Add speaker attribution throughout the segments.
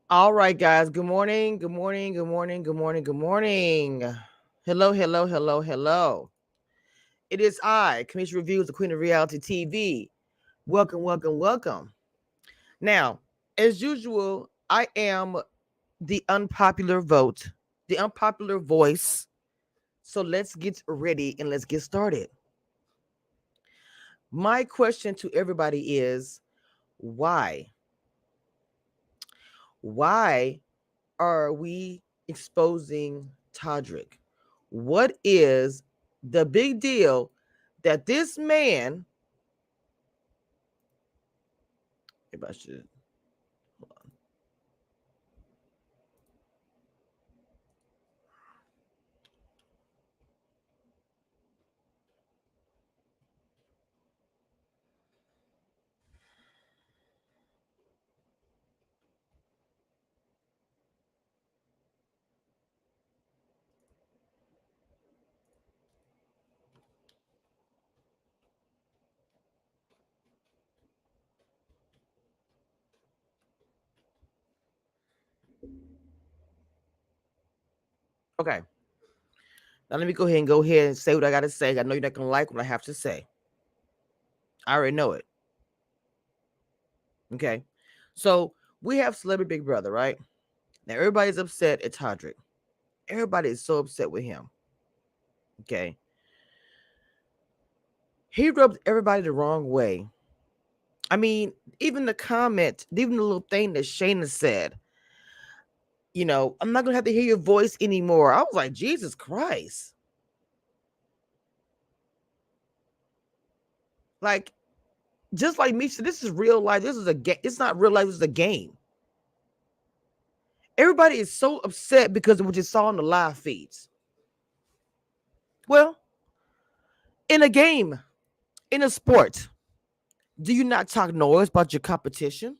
Speaker 1: All right, guys. Good morning. Good morning. Good morning. Good morning. Good morning. Hello, hello, hello, hello. It is I, Commission Reviews, the Queen of Reality TV. Welcome, welcome, welcome. Now, as usual, I am the unpopular vote, the unpopular voice. So let's get ready and let's get started. My question to everybody is why? Why are we exposing Todrick? What is the big deal that this man, if I should, okay, now let me go ahead and say what I got to say. I know you're not going to like what I have to say. I already know it. Okay. So we have Celebrity Big Brother, right? Now everybody's upset at Todrick. Everybody is so upset with him. Okay. He rubbed everybody the wrong way. I mean, even the comment, even the little thing that Shanna said, I'm not gonna have to hear your voice anymore. I was like, Jesus Christ. Like, just like Misha, this is real life. This is a game. It's not real life, it's a game. Everybody is so upset because of what you saw in the live feeds. Well, in a game, in a sport, do you not talk noise about your competition?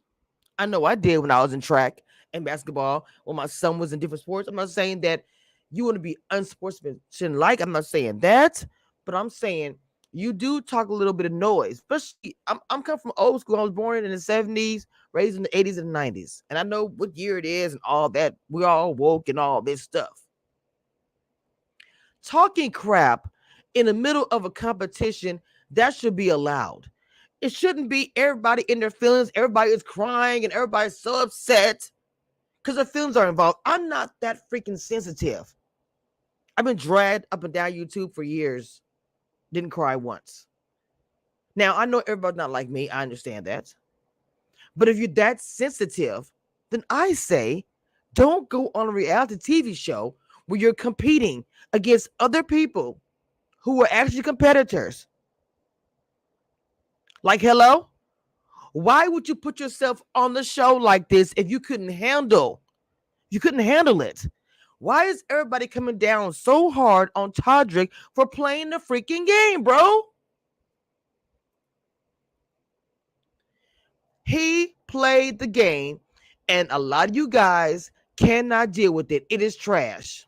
Speaker 1: I know I did when I was in track and basketball, when my son was in different sports. I'm not saying that you want to be unsportsmanlike. I'm not saying that, but I'm saying you do talk a little bit of noise. Especially, I'm coming from old school. I was born in the 70s, raised in the 80s and 90s, and I know what year it is and all that. We're all woke and all this stuff. Talking crap in the middle of a competition, that should be allowed. It shouldn't be everybody in their feelings. Everybody is crying and everybody's so upset because their feelings are involved. I'm not that freaking sensitive. I've been dragged up and down YouTube for years. Didn't cry once. Now, I know everybody's not like me. I understand that. But if you're that sensitive, then I say don't go on a reality TV show where you're competing against other people who are actually competitors. Like, hello? Why would you put yourself on the show like this if you couldn't handle it? Why is everybody coming down so hard on Todrick for playing the freaking game, bro? He played the game, and a lot of you guys cannot deal with it. It is trash.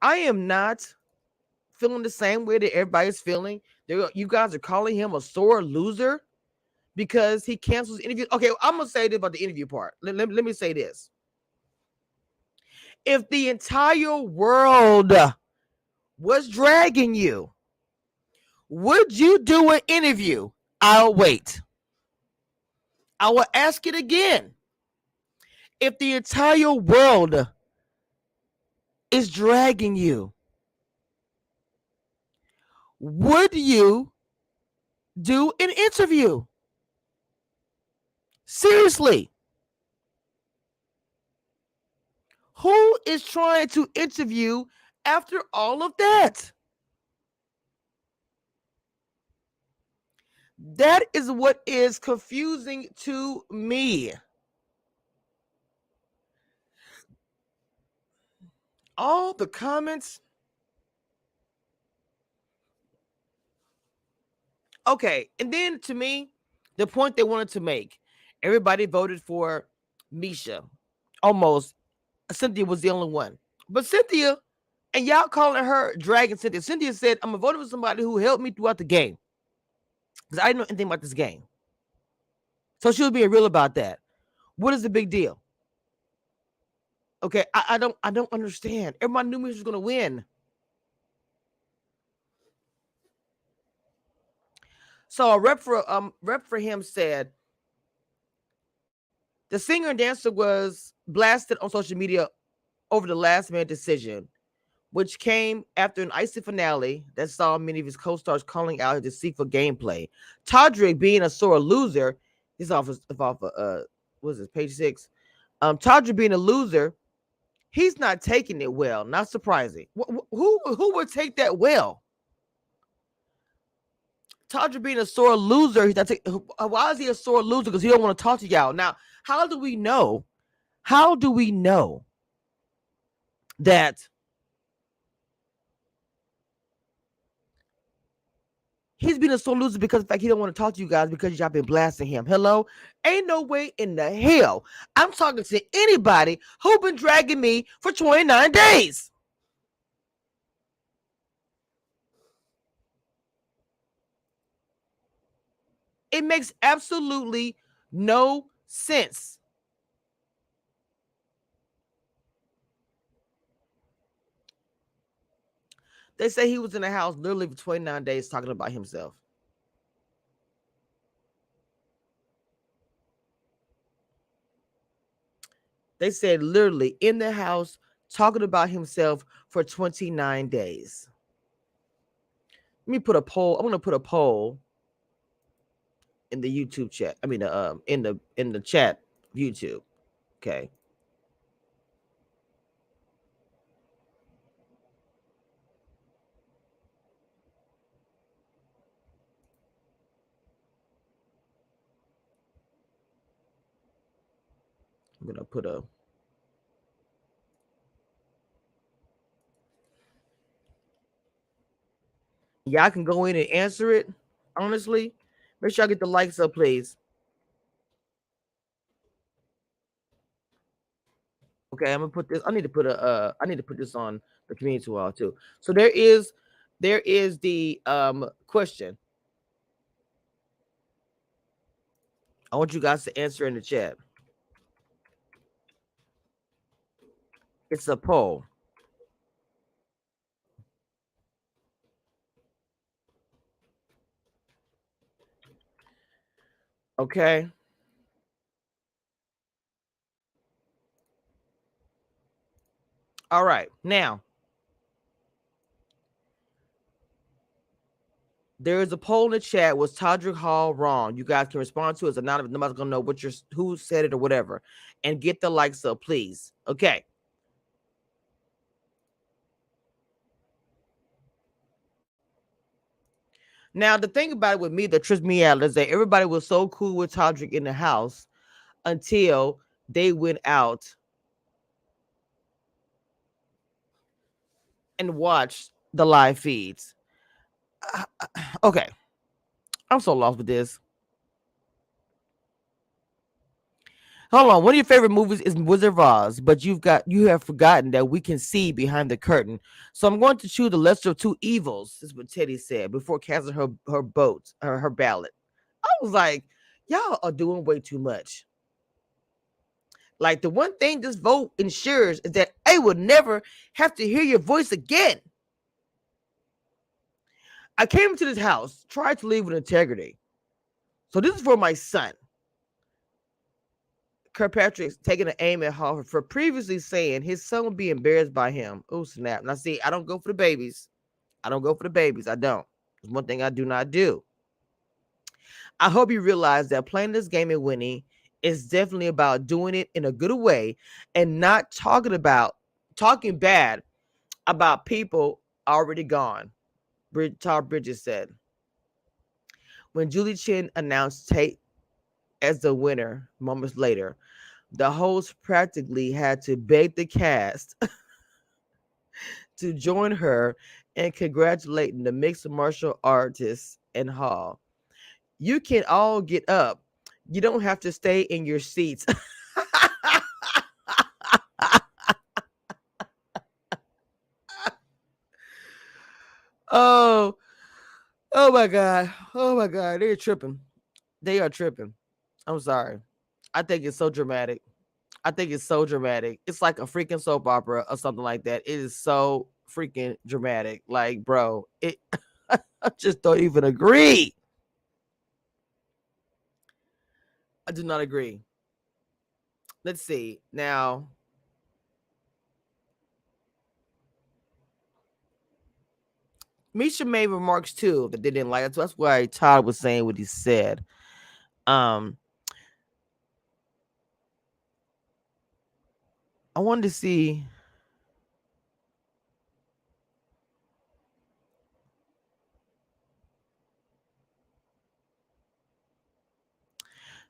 Speaker 1: I am not feeling the same way that everybody's feeling. You guys are calling him a sore loser because he cancels interviews. Okay, I'm gonna say this about the interview part. Let me say this. If the entire world was dragging you, would you do an interview? I'll wait. I will ask it again. If the entire world is dragging you, would you do an interview? Seriously. Who is trying to interview after all of that? That is what is confusing to me. All the comments. Okay. And then to me, the point they wanted to make, everybody voted for Misha. Almost. Cynthia was the only one. But Cynthia And y'all calling her dragging Cynthia. Cynthia said, I'm gonna vote for somebody who helped me throughout the game. Because I didn't know anything about this game. So she was being real about that. What is the big deal? Okay, I don't understand. Everybody knew me was gonna win. So a rep for him said the singer and dancer was blasted on social media over the last minute decision, which came after an icy finale that saw many of his co-stars calling out his deceitful gameplay. Todrick being a sore loser, he's off what is this, page 6? Todrick being a loser, he's not taking it well. Not surprising. Who would take that well? Todrick being a sore loser, why is he a sore loser? Because he don't want to talk to y'all. Now, how do we know? How do we know that he's been a sore loser because of the fact he don't want to talk to you guys because y'all been blasting him? Hello? Ain't no way in the hell I'm talking to anybody who been dragging me for 29 days. It makes absolutely no sense. They say he was in the house literally for 29 days talking about himself. They said literally in the house talking about himself for 29 days. Let me put a poll. I'm going to put a poll in the YouTube chat. I mean, in the chat YouTube. Okay. I'm going to put a. Y'all can go in and answer it. Honestly, make sure I get the likes up, please. Okay, I'm gonna put this. I need to put a. I need to put this on the community wall too. So there is the question. I want you guys to answer in the chat. It's a poll. Okay. All right. Now, there is a poll in the chat. Was Todrick Hall wrong? You guys can respond to it. It's anonymous. Nobody's gonna know who said it or whatever. And get the likes up, please. Okay. Now, the thing about it with me that trips me out is that everybody was so cool with Todrick in the house until they went out and watched the live feeds. Okay. I'm so lost with this. Hold on. One of your favorite movies is Wizard of Oz, but you have forgotten that we can see behind the curtain. So I'm going to choose the lesser of two evils, is what Teddy said before casting her ballot. I was like, y'all are doing way too much. Like the one thing this vote ensures is that I will never have to hear your voice again. I came into this house, tried to leave with integrity. So this is for my son. Kirkpatrick's taking an aim at Harvard for previously saying his son would be embarrassed by him. Oh, snap. Now, see, I don't go for the babies. I don't go for the babies. I don't. It's one thing I do not do. I hope you realize that playing this game and winning is definitely about doing it in a good way and not talking bad about people already gone. Todd Bridges said. When Julie Chen announced Tate as the winner moments later, the host practically had to beg the cast to join her in congratulating the mixed martial artists and Hall. You can all get up. You don't have to stay in your seats. Oh, oh my God. Oh my God. They're tripping. They are tripping. I'm sorry. I think it's so dramatic. I think it's so dramatic. It's like a freaking soap opera or something like that. It is so freaking dramatic. Like, bro, it I just don't even agree. I do not agree. Let's see. Now, Misha made remarks too that they didn't like it. So that's why Todd was saying what he said. Um, I wanted to see.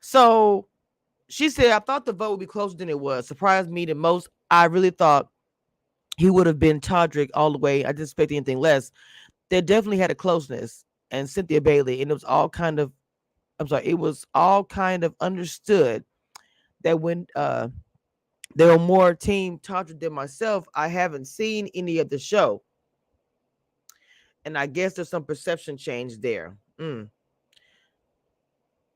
Speaker 1: So she said, I thought the vote would be closer than it was. Surprised me the most. I really thought he would have been Todrick all the way. I didn't expect anything less. They definitely had a closeness. And Cynthia Bailey, and it was all kind of, I'm sorry, it was all kind of understood that when there were more team Todrick than myself, I haven't seen any of the show. And I guess there's some perception change there.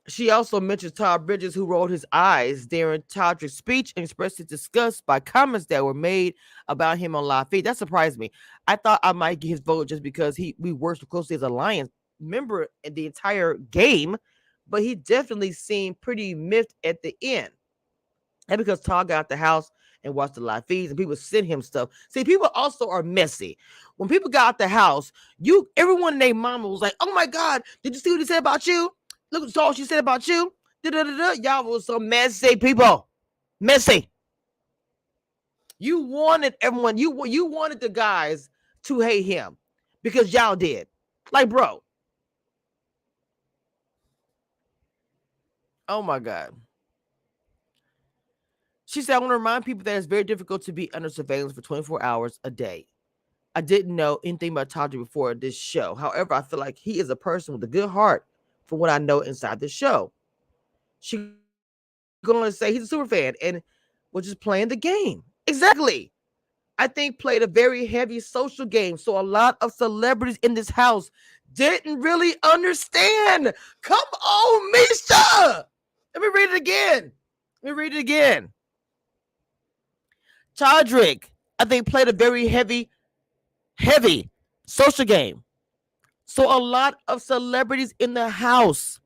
Speaker 1: She also mentions Todd Bridges, who rolled his eyes during Todrick's speech and expressed his disgust by comments that were made about him on live feed. That surprised me. I thought I might get his vote just because we worked so closely as a Lions member in the entire game, but he definitely seemed pretty miffed at the end. And because Todd got out the house and watched the live feeds and people sent him stuff. See, people also are messy. When people got out the house, everyone named mama was like, oh my God, did you see what he said about you? Look at all she said about you. Da-da-da-da. Y'all was some messy people. Messy. You wanted everyone, you wanted the guys to hate him because y'all did. Like, bro. Oh my God. She said, I want to remind people that it's very difficult to be under surveillance for 24 hours a day. I didn't know anything about Todrick before this show. However, I feel like he is a person with a good heart from what I know inside the show. She going to say he's a super fan and was just playing the game. Exactly. I think played a very heavy social game. So a lot of celebrities in this house didn't really understand. Come on, Misha. Let me read it again. Todrick, I think, played a very heavy social game. So a lot of celebrities in the house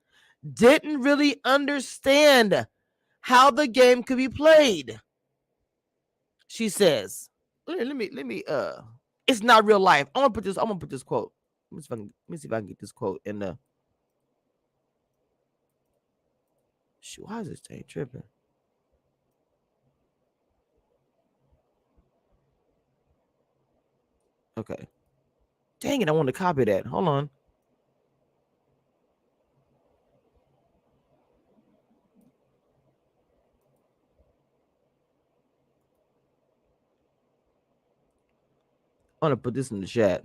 Speaker 1: didn't really understand how the game could be played. She says, let me it's not real life. I'm gonna put this quote. Let me see if I can get this quote in the shoot. Why is this thing tripping? Okay. Dang it, I want to copy that. Hold on. I want to put this in the chat.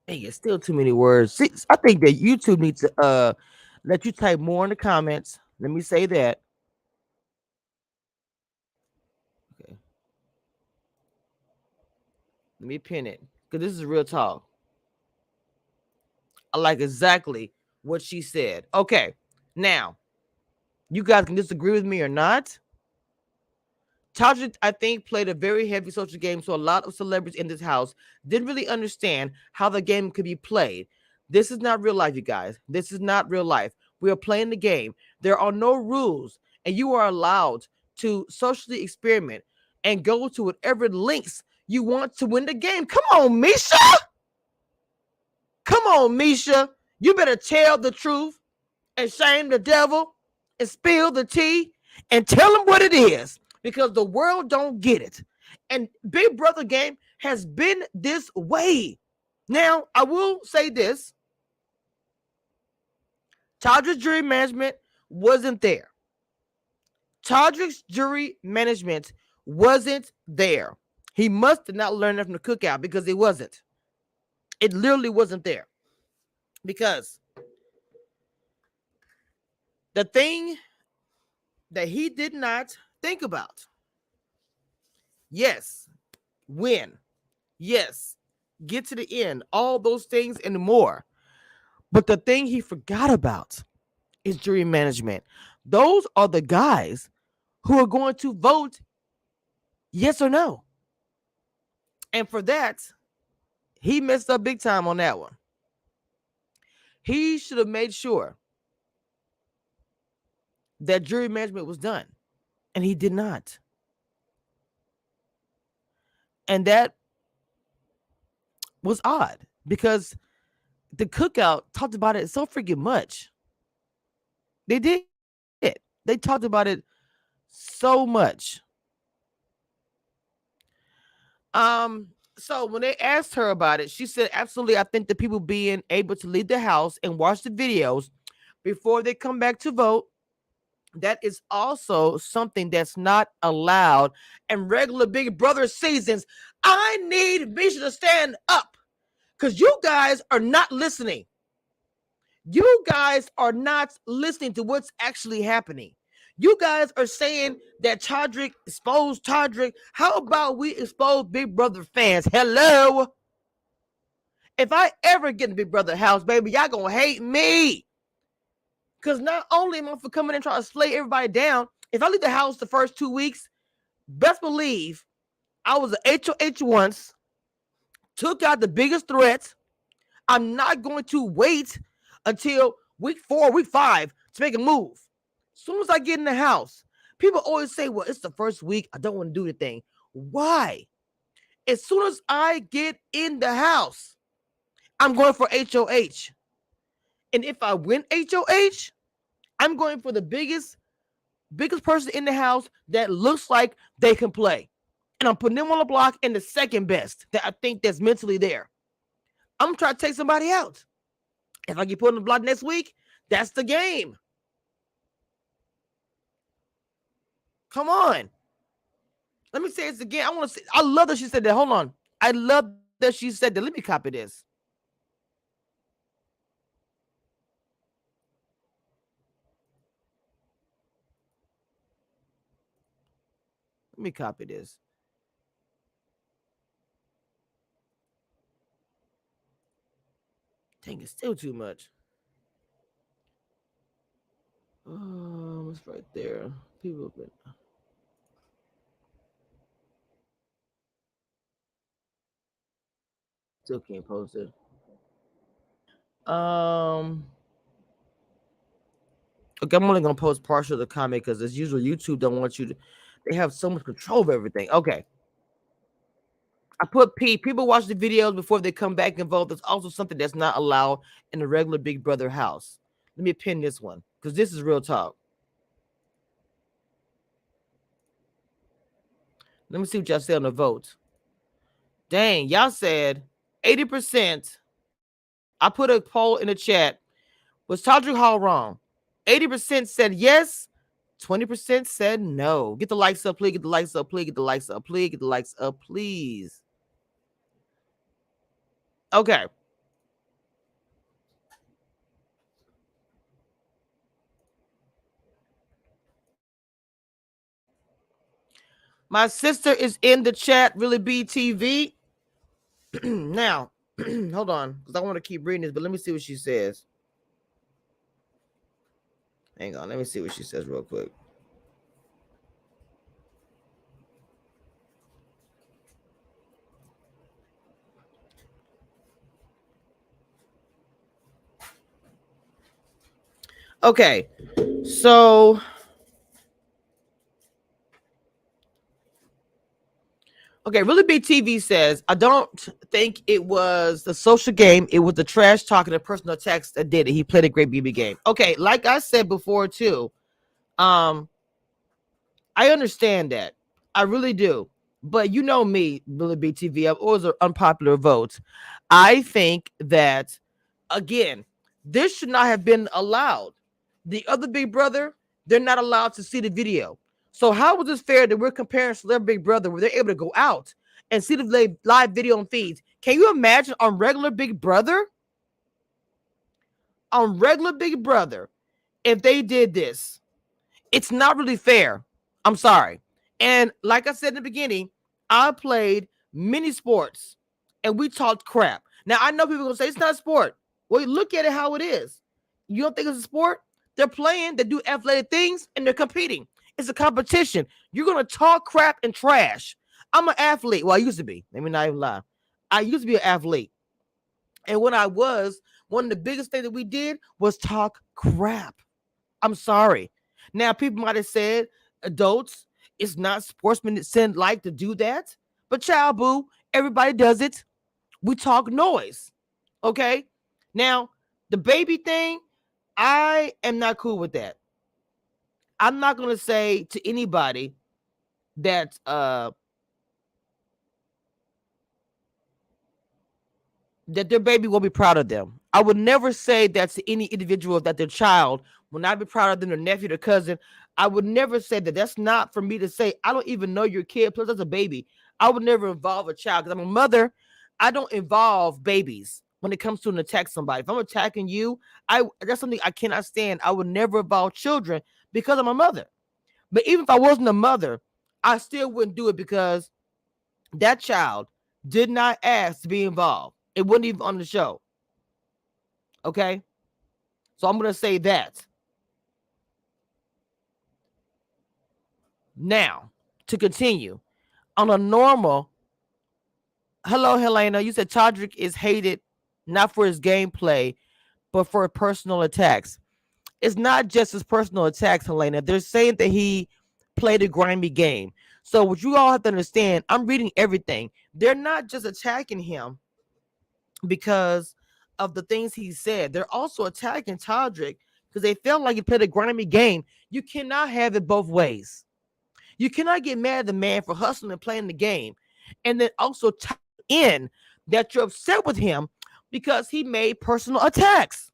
Speaker 1: Dang, it's still too many words. See, I think that YouTube needs to let you type more in the comments. Let me say that. Okay. Let me pin it. Because this is real talk. I like exactly what she said. Okay. Now, you guys can disagree with me or not. Todrick, I think, played a very heavy social game, so a lot of celebrities in this house didn't really understand how the game could be played. This is not real life, you guys. This is not real life. We are playing the game. There are no rules, and you are allowed to socially experiment and go to whatever links you want to win the game. Come on, Misha. Come on, Misha. You better tell the truth and shame the devil and spill the tea and tell them what it is because the world don't get it. And Big Brother game has been this way. Now, I will say this. Todrick's jury management wasn't there. Todrick's jury management wasn't there. He must have not learned that from the cookout because it wasn't. It literally wasn't there. Because The thing that he did not think about, yes, win, yes, get to the end, all those things and more. But the thing he forgot about is jury management. Those are the guys who are going to vote yes or no. And for that, he messed up big time on that one. He should have made sure that jury management was done, and he did not. And that was odd because the cookout talked about it so freaking much. They did. They talked about it so much. So when they asked her about it, she said, absolutely, I think the people being able to leave the house and watch the videos before they come back to vote, that is also something that's not allowed in regular Big Brother seasons. I need Misha to stand up because you guys are not listening. You guys are not listening to what's actually happening. You guys are saying that Todrick exposed Todrick. How about we expose Big Brother fans? Hello. If I ever get in Big Brother house, baby, y'all gonna hate me. Because not only am I for coming in and trying to slay everybody down, if I leave the house the first 2 weeks, best believe I was an HOH once, took out the biggest threat. I'm not going to wait until week 4, week 5 to make a move. As soon as I get in the house, people always say, well, it's the first week. I don't want to do the thing. Why? As soon as I get in the house, I'm going for HOH. And if I win HOH, I'm going for the biggest person in the house that looks like they can play. And I'm putting them on the block in the second best that I think that's mentally there. I'm trying to take somebody out. If I get put on the block next week, that's the game. Come on. Let me say this again. I love that she said that. Hold on. I love that she said that. Let me copy this. Let me copy this. Dang, it's still too much. It's right there. People have been. Still can't post it. Okay, I'm only gonna post partial of the comment because as usual, YouTube don't want you to. They have so much control of everything. Okay. I put P. People watch the videos before they come back and vote. That's also something that's not allowed in a regular Big Brother house. Let me pin this one because this is real talk. Let me see what y'all say on the vote. Dang, y'all said 80%. I put a poll in the chat. Was Todrick Hall wrong? 80% said yes. 20% said no. Get the likes up, please. Get the likes up, please. Get the likes up, please. Get the likes up, please. Okay. My sister is in the chat, really BTV. Now, hold on, because I want to keep reading this, but let me see what she says. Hang on, let me see what she says real quick. Okay, so really big TV says, I don't think it was the social game. It was the trash talking and personal attacks that did it. He played a great BB game. Okay, like I said before too, I understand that. I really do. But you know me, Billy BTV, I'm always an unpopular vote. I think that, again, this should not have been allowed. The other Big Brother, they're not allowed to see the video. So how is this fair that we're comparing Celebrity Big Brother where they're able to go out and see the live video and feeds? Can you imagine on regular Big Brother? On regular Big Brother, if they did this. It's not really fair. I'm sorry. And like I said in the beginning, I played many sports and we talked crap. Now I know people are gonna say it's not a sport. Well, you look at it how it is. You don't think it's a sport? They're playing, they do athletic things, and they're competing. It's a competition. You're gonna talk crap and trash. I'm an athlete. Well, I used to be. Let me not even lie. I used to be an athlete. And when I was, one of the biggest things that we did was talk crap. I'm sorry. Now, people might have said, adults, it's not sportsmen that send like to do that. But child boo, everybody does it. We talk noise. Okay. Now, the baby thing, I am not cool with that. I'm not gonna say to anybody that that their baby will be proud of them. I would never say that to any individual that their child will not be proud of them, their nephew, their cousin. I would never say that. That's not for me to say. I don't even know your kid. Plus, as a baby, I would never involve a child because I'm a mother. I don't involve babies when it comes to an attack somebody. If I'm attacking you, I that's something I cannot stand. I would never involve children because I'm a mother. But even if I wasn't a mother, I still wouldn't do it because that child did not ask to be involved. It wasn't even on the show. Okay. So I'm going to say that. Now, to continue, on a normal, hello, Helena, you said Todrick is hated not for his gameplay, but for personal attacks. It's not just his personal attacks, Helena. They're saying that he played a grimy game. So what you all have to understand, I'm reading everything. They're not just attacking him because of the things he said. They're also attacking Todrick because they felt like he played a grimy game. You cannot have it both ways. You cannot get mad at the man for hustling and playing the game and then also tie in that you're upset with him because he made personal attacks.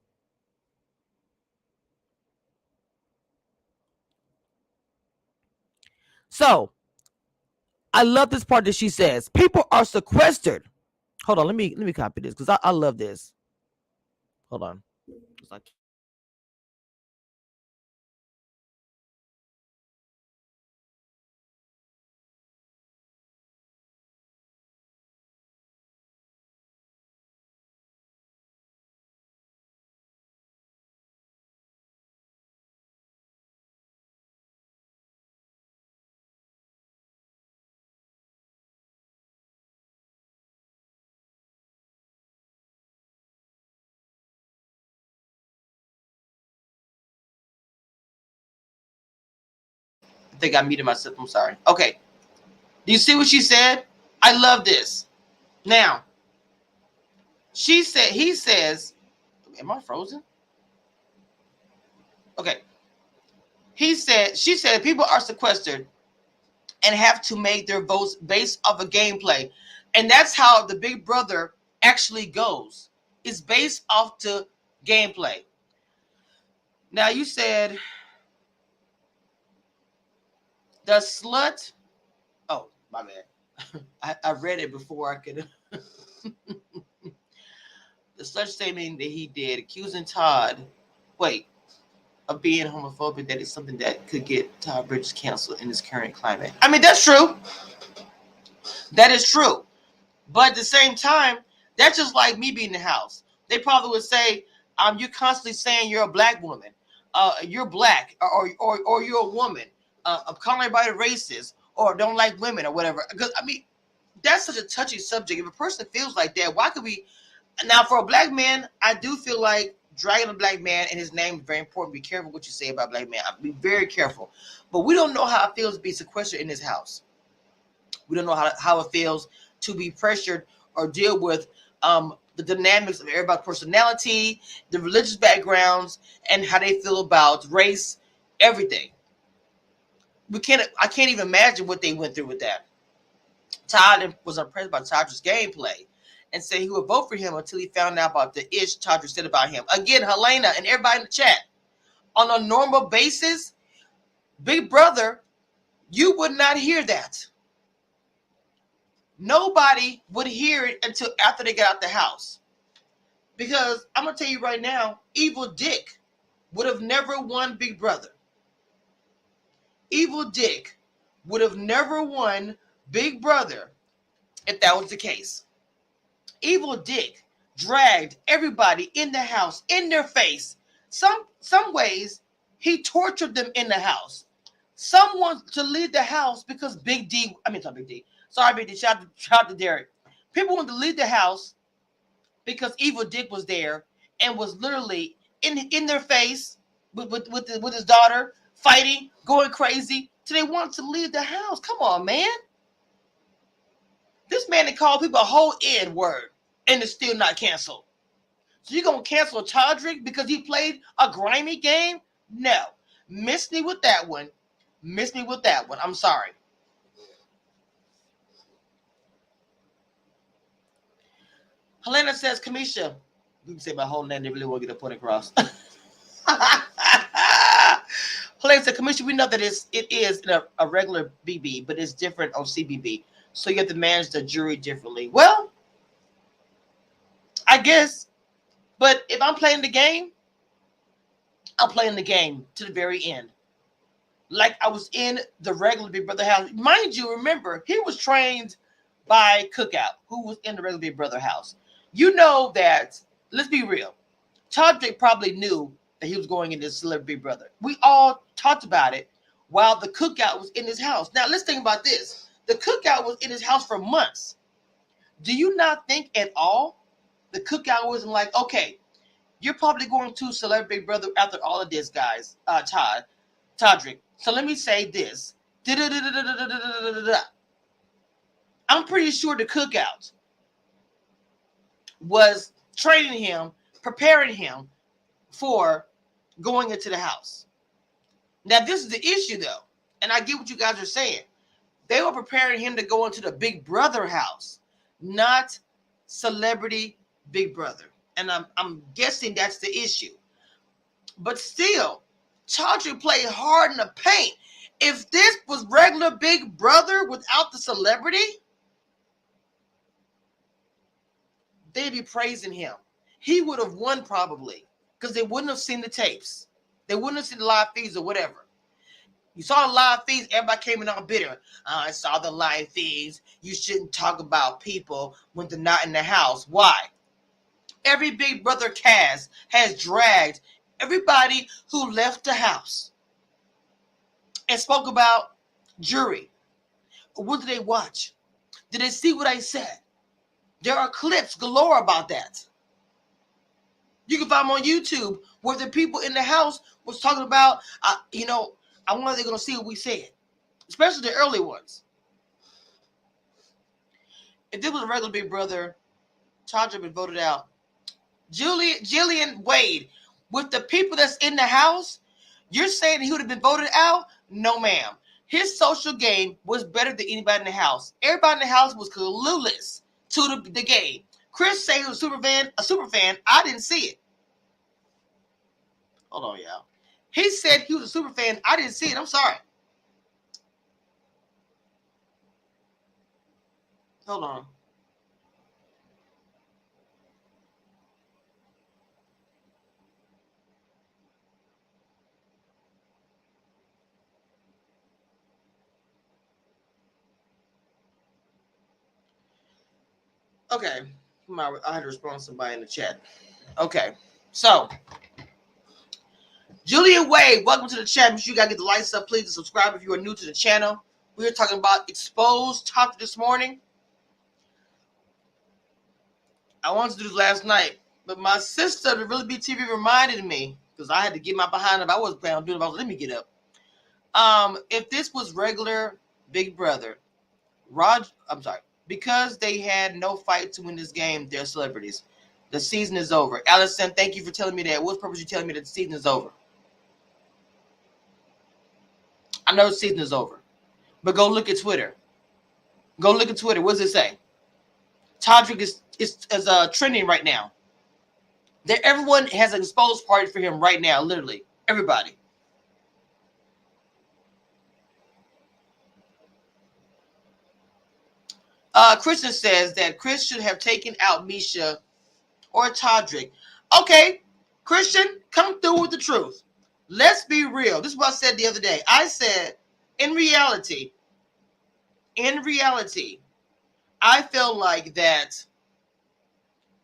Speaker 1: So I love this part that she says people are sequestered. Hold on, let me copy this because I love this. Hold on. I think I muted myself. I'm sorry. Okay. Do you see what she said? I love this. Now, he says, am I frozen? Okay. She said people are sequestered and have to make their votes based off of gameplay. And that's how the Big Brother actually goes. It's based off to gameplay. Now you said the slut. Oh, my bad. I read it before I could. The slut statement that he did accusing Todd. Wait. Of being homophobic, that is something that could get Todd Bridges canceled in this current climate. I mean, that's true. That is true. But at the same time, that's just like me being in the house. They probably would say, you're constantly saying you're a black woman. You're black, or you're a woman. I'm calling everybody racist, or don't like women, or whatever. Because, I mean, that's such a touchy subject. If a person feels like that, why could we... Now, for a black man, I do feel like dragging a black man and his name is very important. Be careful what you say about black man. Be very careful. But we don't know how it feels to be sequestered in this house. We don't know how it feels to be pressured or deal with the dynamics of everybody's personality, the religious backgrounds, and how they feel about race, everything. I can't even imagine what they went through with that. Todd was impressed by Todrick's gameplay and said he would vote for him until he found out about the ish Todrick said about him. Again, Helena and everybody in the chat, on a normal basis, Big Brother, you would not hear that. Nobody would hear it until after they got out the house. Because I'm going to tell you right now, Evil Dick would have never won Big Brother. Evil Dick would have never won Big Brother if that was the case. Evil Dick dragged everybody in the house in their face. Some ways he tortured them in the house. Some want to leave the house because Big D. I mean, not Big D. Sorry, Big D. Shout out to Derek. People want to leave the house because Evil Dick was there and was literally in their face with his daughter, fighting, going crazy. So they want to leave the house. Come on, man. This man that called people a whole N word and it's still not canceled. So you're going to cancel Todrick because he played a grimy game? No. Miss me with that one. Miss me with that one. I'm sorry. Helena says, Kamisha, you can say my whole name, they really want to get a point across. Helena said, Kamisha, we know that it is a regular BB, but it's different on CBB. So you have to manage the jury differently. Well, I guess. But if I'm playing the game, I'm playing the game to the very end. Like I was in the regular Big Brother house. Mind you, remember, he was trained by Cookout, who was in the regular Big Brother house. You know that, let's be real, Todrick probably knew that he was going into Celebrity Big Brother. We all talked about it while the Cookout was in his house. Now, let's think about this. The Cookout was in his house for months. Do you not think at all the Cookout wasn't like, okay, you're probably going to Celebrity Big Brother after all of this, guys, Todrick. So let me say this. I'm pretty sure the Cookout was training him, preparing him for going into the house. Now, this is the issue, though, and I get what you guys are saying. They were preparing him to go into the Big Brother house, not Celebrity Big Brother. And I'm guessing that's the issue. But still, Todrick played hard in the paint. If this was regular Big Brother without the celebrity, they'd be praising him. He would have won probably because they wouldn't have seen the tapes. They wouldn't have seen the live feeds or whatever. You saw the live feeds, everybody came in all bitter. I saw the live feeds. You shouldn't talk about people when they're not in the house. Why? Every Big Brother cast has dragged everybody who left the house and spoke about jury. What did they watch? Did they see what I said? There are clips galore about that. You can find them on YouTube where the people in the house was talking about, I wonder if they're going to see what we said, especially the early ones. If this was a regular Big Brother, Todrick been voted out. Jillian Wade, with the people that's in the house, you're saying he would have been voted out? No, ma'am. His social game was better than anybody in the house. Everybody in the house was clueless to the game. Chris said he was a super fan. I didn't see it. Hold on, y'all. He said he was a super fan. I didn't see it. I'm sorry. Hold on. Okay. I had to respond to somebody in the chat. Okay. So, Julian Wade, welcome to the chat. Make sure you guys get the lights up, please, and subscribe if you are new to the channel. We are talking about exposed topic this morning. I wanted to do this last night, but my sister, the Really Big TV, reminded me because I had to get my behind up. I wasn't planning on doing it. I was like, let me get up. If this was regular Big Brother, because they had no fight to win this game, they're celebrities. The season is over. Allison, thank you for telling me that. What's the purpose of you telling me that the season is over? I know the season is over. But go look at Twitter. Go look at Twitter. What does it say? Todrick is trending right now. Everyone has an exposed party for him right now, literally. Everybody. Kristen says that Chris should have taken out Misha or Todrick. Okay, Christian, come through with the truth. Let's be real. This is what I said the other day. I said, in reality, I feel like that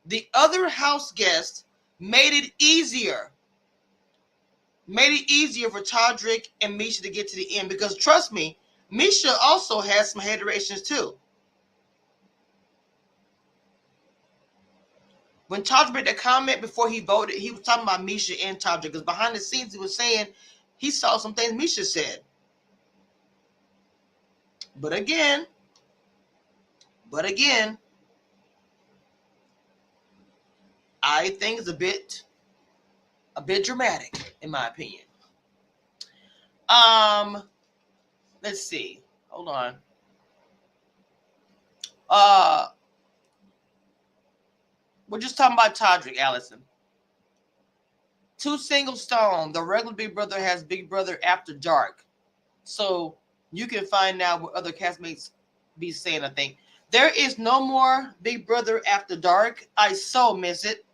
Speaker 1: the other house guests made it easier for Todrick and Misha to get to the end, because trust me, Misha also has some hateration too. When Todrick made the comment before he voted, he was talking about Misha and Todrick, because behind the scenes he was saying he saw some things Misha said. But again, I think it's a bit dramatic, in my opinion. Let's see. Hold on. We're just talking about Todrick, Allison. Two Single Stone. The regular Big Brother has Big Brother After Dark. So you can find out what other castmates be saying, I think. There is no more Big Brother After Dark. I so miss it.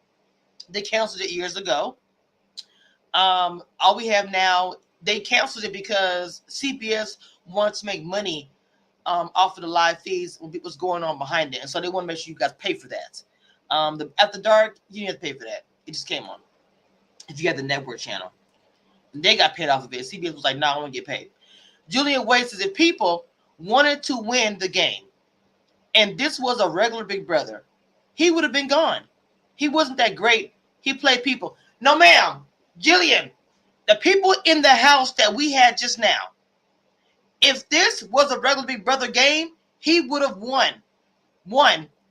Speaker 1: They canceled it years ago. All we have now, they canceled it because CBS wants to make money off of the live feeds and what's going on behind it. And so they want to make sure you guys pay for that. The After Dark, you didn't have to pay for that. It just came on. If you had the network channel. They got paid off of it. CBS was like, no, I want to get paid. Julian Wade says if people wanted to win the game and this was a regular Big Brother, he would have been gone. He wasn't that great. He played people. No, ma'am. Jillian, the people in the house that we had just now, if this was a regular Big Brother game, he would have won.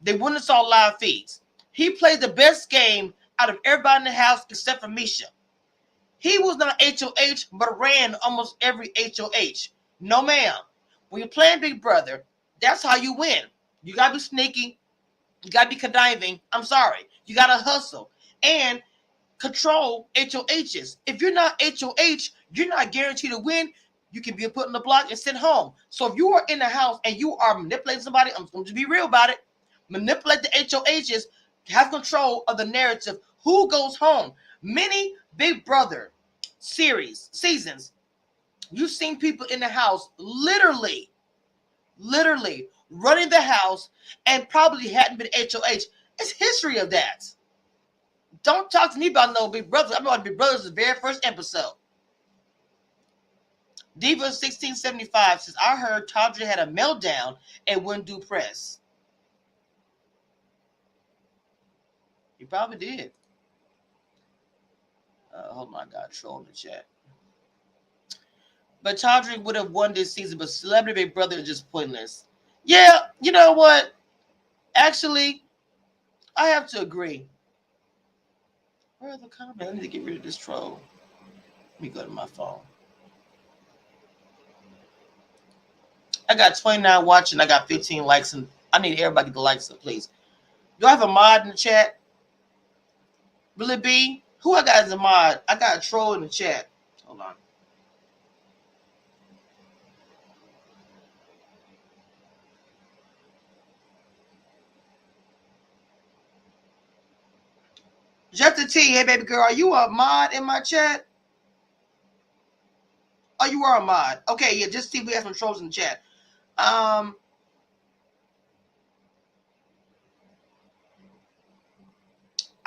Speaker 1: They wouldn't have saw live feeds. He played the best game out of everybody in the house except for Misha. He was not HOH, but ran almost every HOH. No, ma'am. When you're playing Big Brother, that's how you win. You got to be sneaky. You got to be conniving. I'm sorry. You got to hustle and control HOHs. If you're not HOH, you're not guaranteed to win. You can be put in the block and sent home. So if you are in the house and you are manipulating somebody, I'm going to be real about it. Manipulate the HOHs. Have control of the narrative. Who goes home? Many Big Brother seasons, you've seen people in the house literally running the house and probably hadn't been HOH. It's history of that. Don't talk to me about no Big Brother. I'm about Big Brother's the very first episode. Diva1675 says, I heard Todrick had a meltdown and wouldn't do press. He probably did. Hold on, I got a troll in the chat. But Todrick would have won this season, but Celebrity Big Brother is just pointless. Yeah, you know what? Actually, I have to agree. Where are the comments? I need to get rid of this troll. Let me go to my phone. I got 29 watching. I got 15 likes, and I need everybody to get the likes, so please. Do I have a mod in the chat? Will it be? Who I got as a mod? I got a troll in the chat. Hold on. Just a T, hey baby girl, are you a mod in my chat? Oh, you are a mod. Okay, yeah, just see we have some trolls in the chat. I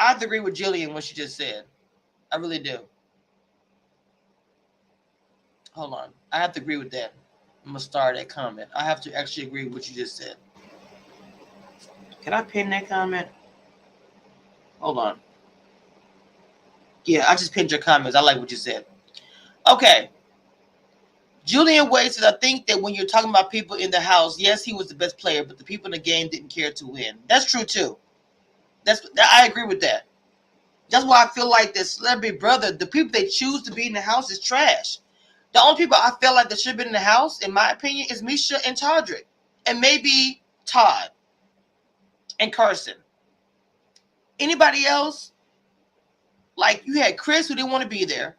Speaker 1: have to agree with Jillian what she just said. I really do. Hold on. I have to agree with that. I'm going to start that comment. I have to actually agree with what you just said. Can I pin that comment? Hold on. Yeah, I just pinned your comments. I like what you said. Okay. Julian Wade says, I think that when you're talking about people in the house, yes, he was the best player, but the people in the game didn't care to win. That's true, too. I agree with that. That's why I feel like the Celebrity Brother, the people they choose to be in the house is trash. The only people I feel like that should have been in the house, in my opinion, is Misha and Todrick. And maybe Todd and Carson. Anybody else? Like, you had Chris who didn't want to be there.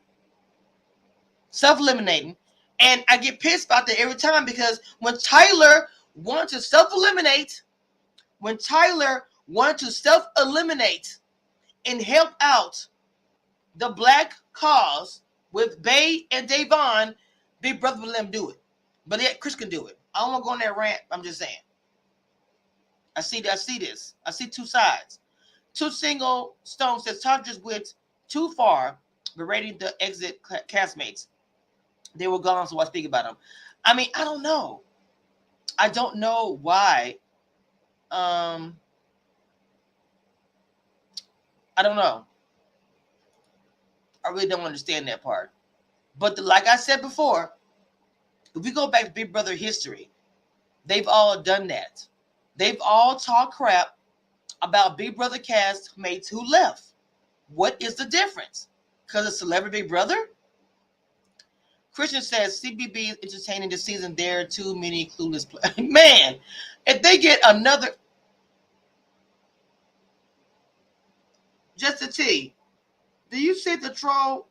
Speaker 1: Self-eliminating. And I get pissed about that every time because when Tyler wanted to self-eliminate and help out the black cause with Bay and Davon, Big Brother would let them do it. But yet Chris can do it. I don't want to go on that rant. I'm just saying. I see this. I see two sides. Two Single Stone says Todd just went too far berating the exit castmates. They were gone, so I speak about them. I mean, I don't know. I don't know why. I don't know. I really don't understand that part. But like I said before, if we go back to Big Brother history, they've all done that. They've all talked crap about Big Brother castmates who left. What is the difference? Because it's Celebrity Big Brother? Christian says CBB is entertaining this season. There are too many clueless players. Man, if they get another... Just a T, do you see the troll?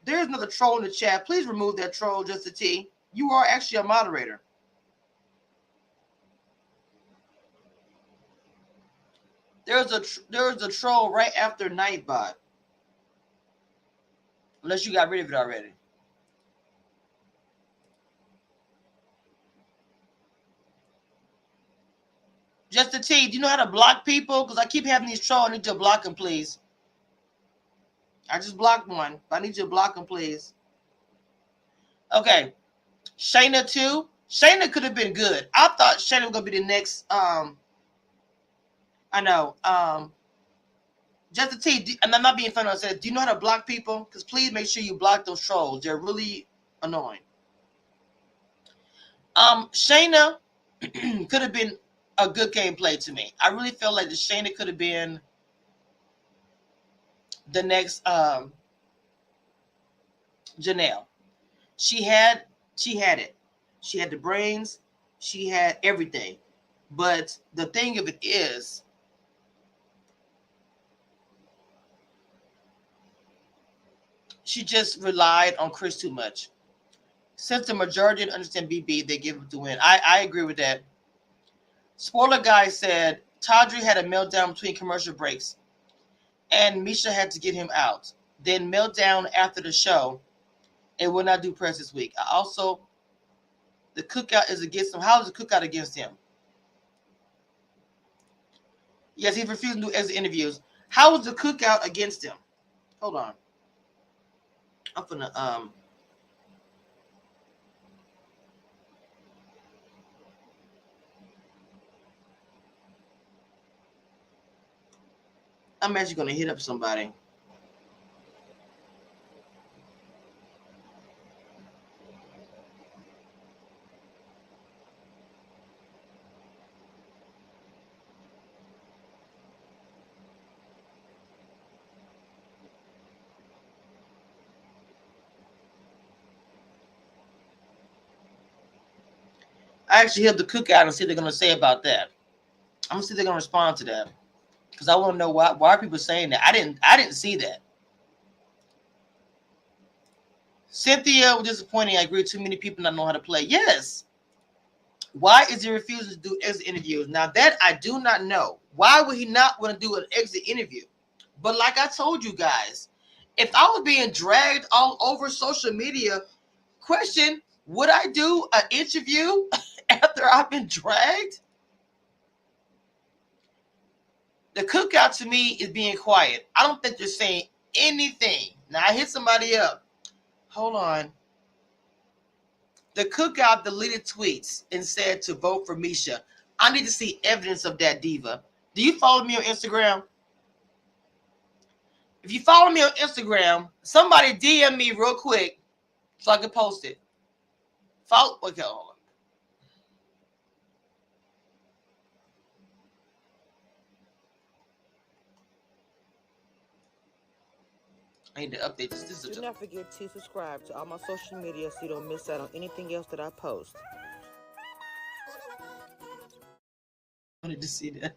Speaker 1: There's another troll in the chat. Please remove that troll, Just a T. You are actually a moderator. There's a troll right after Nightbot. Unless you got rid of it already. Just a T, do you know how to block people? Because I keep having these trolls. I need you to block them, please. I just blocked one. But I need you to block them, please. Okay. Shanna, too. Shanna could have been good. I thought Shanna was going to be the next... I know. Just a T, and I'm not being funny. I said, do you know how to block people? Because please make sure you block those trolls. They're really annoying. Shanna could have been a good gameplay to me. I really feel like the Shanna could have been the next Janelle. She had it. She had the brains. She had everything. But the thing of it is, she just relied on Chris too much. Since the majority didn't understand BB, they give him the win. I agree with that. Spoiler guy said Todrick had a meltdown between commercial breaks, and Misha had to get him out. Then meltdown after the show, and will not do press this week. Also, the cookout is against him. How is the cookout against him? Yes, he's refusing to do exit interviews. How is the cookout against him? Hold on. I'm gonna I'm actually gonna hit up somebody. I actually hit the cookout and see what they're gonna say about that. I'm gonna see if they're gonna respond to that. Because I want to know why are people saying that. I didn't see that. Cynthia was disappointing. I agree. Too many people not know how to play. Yes. Why is he refusing to do exit interviews? Now that I do not know. Why would he not want to do an exit interview? But like I told you guys, if I was being dragged all over social media, question, would I do an interview after I've been dragged? The cookout to me is being quiet. I don't think they're saying anything. Now I hit somebody up. Hold on. The cookout deleted tweets and said to vote for Misha. I need to see evidence of that, Diva. Do you follow me on Instagram? If you follow me on Instagram, somebody DM me real quick so I can post it. Follow. Okay, hold on. I need to update this.
Speaker 2: Do not forget to subscribe to all my social media so you don't miss out on anything else that I post.
Speaker 1: I need to see that.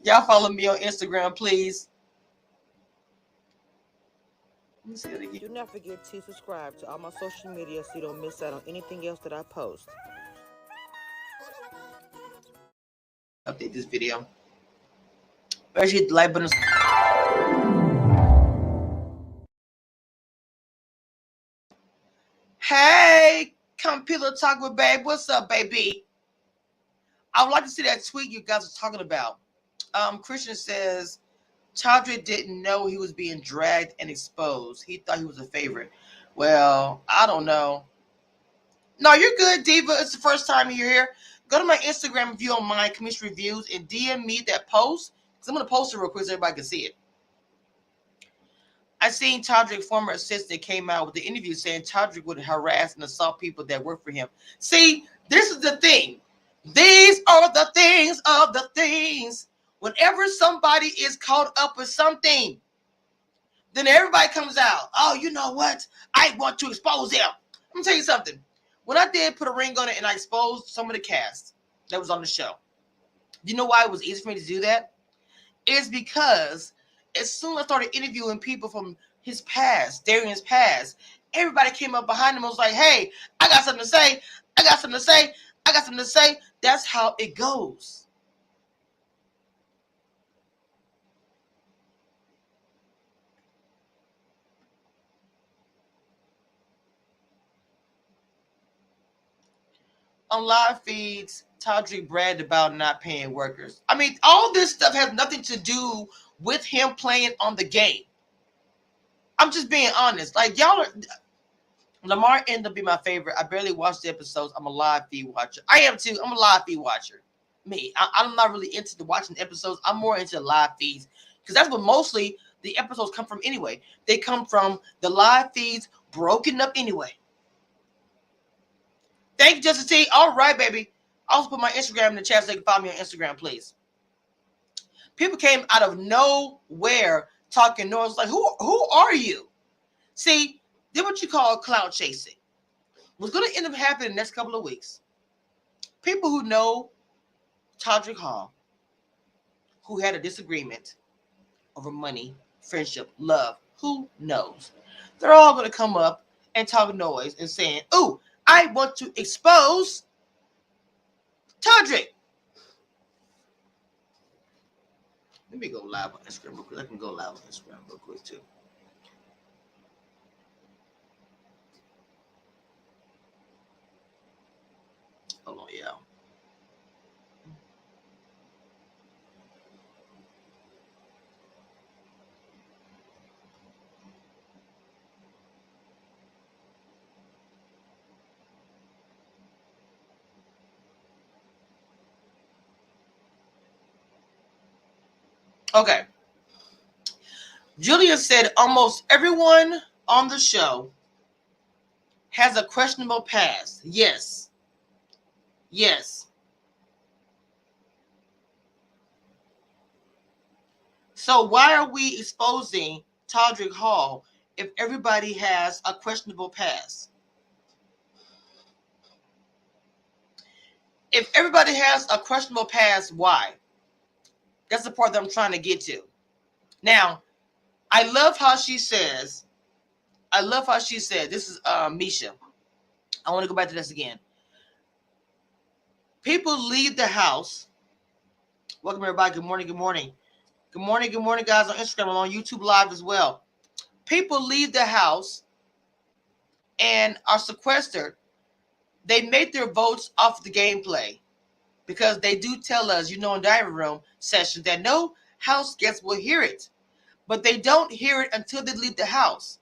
Speaker 1: Y'all follow me on Instagram, please. Let me see it again.
Speaker 2: Do not forget to subscribe to all my social media so you don't miss out on anything else that I post.
Speaker 1: Update this video. Where's your like button? time pillow talk with babe. What's up, baby? I would like to see that tweet you guys are talking about. Christian says Todrick didn't know he was being dragged and exposed. He thought he was a favorite. Well, I don't know. No, you're good, Diva. It's the first time you're here. Go to my Instagram if you don't mind, Commission Reviews, and DM me that post. Because I'm going to post it real quick so everybody can see it. I seen Todrick, former assistant, came out with the interview saying Todrick would harass and assault people that work for him. See, this is the thing. These are the things of the things. Whenever somebody is caught up with something, then everybody comes out. Oh, you know what? I want to expose them. I'm going to tell you something. When I did put a ring on it and I exposed some of the cast that was on the show, you know why it was easy for me to do that? It's because as soon as I started interviewing people from his past, Darian's past, everybody came up behind him and was like, hey, I got something to say. I got something to say. I got something to say. That's how it goes. On live feeds, Todrick bragged about not paying workers. I mean, all this stuff has nothing to do with him playing on the game. I'm just being honest. Like, y'all are... Lamar ended up being my favorite. I barely watched the episodes. I'm a live feed watcher. I am too. I'm a live feed watcher. I'm not really into the watching episodes. I'm more into live feeds because that's what mostly the episodes come from anyway. They come from the live feeds broken up anyway. Thank you, Justin T. All right, baby. I'll also put my Instagram in the chat so you can follow me on Instagram, please. People came out of nowhere talking noise like, who are you? See, did what you call cloud chasing. What's going to end up happening in the next couple of weeks? People who know Todrick Hall, who had a disagreement over money, friendship, love, who knows? They're all going to come up and talk noise and saying, "Ooh, I want to expose Todrick." Let me go live on Instagram real quick. I can go live on Instagram real quick too. Hold on, yeah. Okay. Julia said almost everyone on the show has a questionable past. Yes. Yes. So why are we exposing Todrick Hall if everybody has a questionable past? If everybody has a questionable past, why? That's the part that I'm trying to get to. Now, I love how she says, this is Misha. I want to go back to this again. People leave the house. Welcome, everybody. Good morning. Good morning. Good morning, guys, on Instagram. I'm on YouTube Live as well. People leave the house and are sequestered. They make their votes off the gameplay because they do tell us, in dining room sessions that no house guests will hear it. But they don't hear it until they leave the house.